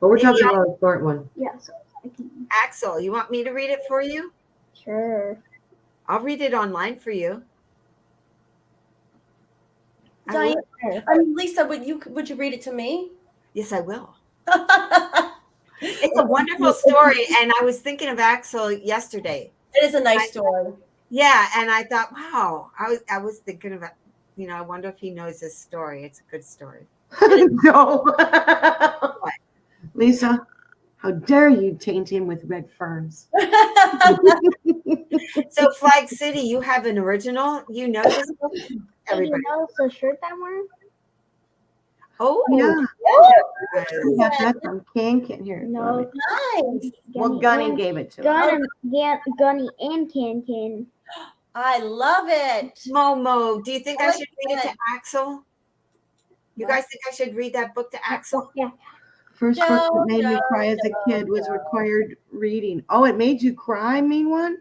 But we're Maybe talking about a short one. Yeah, so I can. Axel, you want me to read it for you? Sure. I'll read it online for you. I Diane, will. Lisa, would you read it to me? Yes, I will. It's a wonderful story, and I was thinking of Axel yesterday. It is a nice story. Yeah, and I thought, wow, I was thinking about, I wonder if he knows this story. It's a good story. No. Lisa, how dare you taint him with red ferns? So, Flag City, you have an original. You know this book? Everybody. You know the shirt I'm wearing? Oh, Yeah. yes. That's from Can here. No. Nice. Well, Gunny gave it to him. Gunny and Can. I love it. Momo, do you think I like should read it to Axel? You guys think I should read that book to Axel? Yeah. First book that made me Joe, cry as a kid was required reading. Oh, it made you cry, mean one?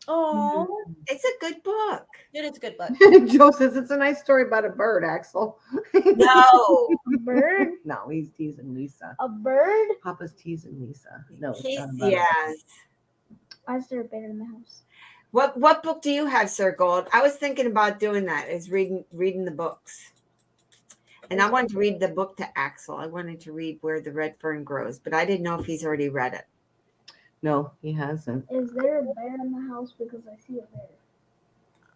Oh, It's a good book. it is a good book. Joe says it's a nice story about a bird, Axel. No, A bird? No, he's teasing Lisa. A bird? Papa's teasing Lisa. No, it's he's not about yes. Is there a bear in the house? What book do you have, Sir Gold? I was thinking about doing that. Is reading the books. And I wanted to read the book to Axel. I wanted to read Where the Red Fern Grows, but I didn't know if he's already read it. No, he hasn't. Is there a bear in the house? Because I see a bear.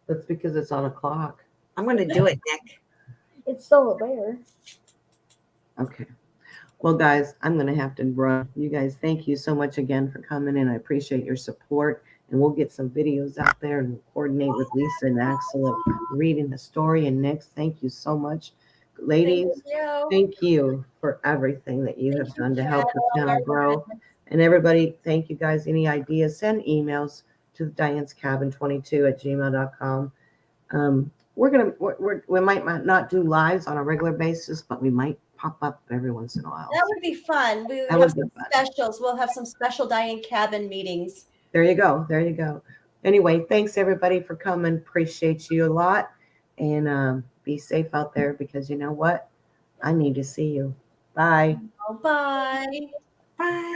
That's because it's on a clock. I'm going to do it, Nick. It's still a bear. Okay. Well, guys, I'm going to have to run. You guys, thank you so much again for coming in. I appreciate your support. And we'll get some videos out there and coordinate with Lisa and Axel of reading the story. And Nick, thank you so much. Ladies, thank you for everything that you have done to help the channel grow. And everybody, thank you guys. Any ideas, send emails to Diane's Cabin 22@gmail.com. We might not do lives on a regular basis, but we might pop up every once in a while. That would be fun. We would That have would be some fun. specials. We'll have some special Diane Cabin meetings. There you go. There you go. Anyway, thanks everybody for coming. Appreciate you a lot. And be safe out there because you know what? I need to see you. Bye. Oh, bye. Bye.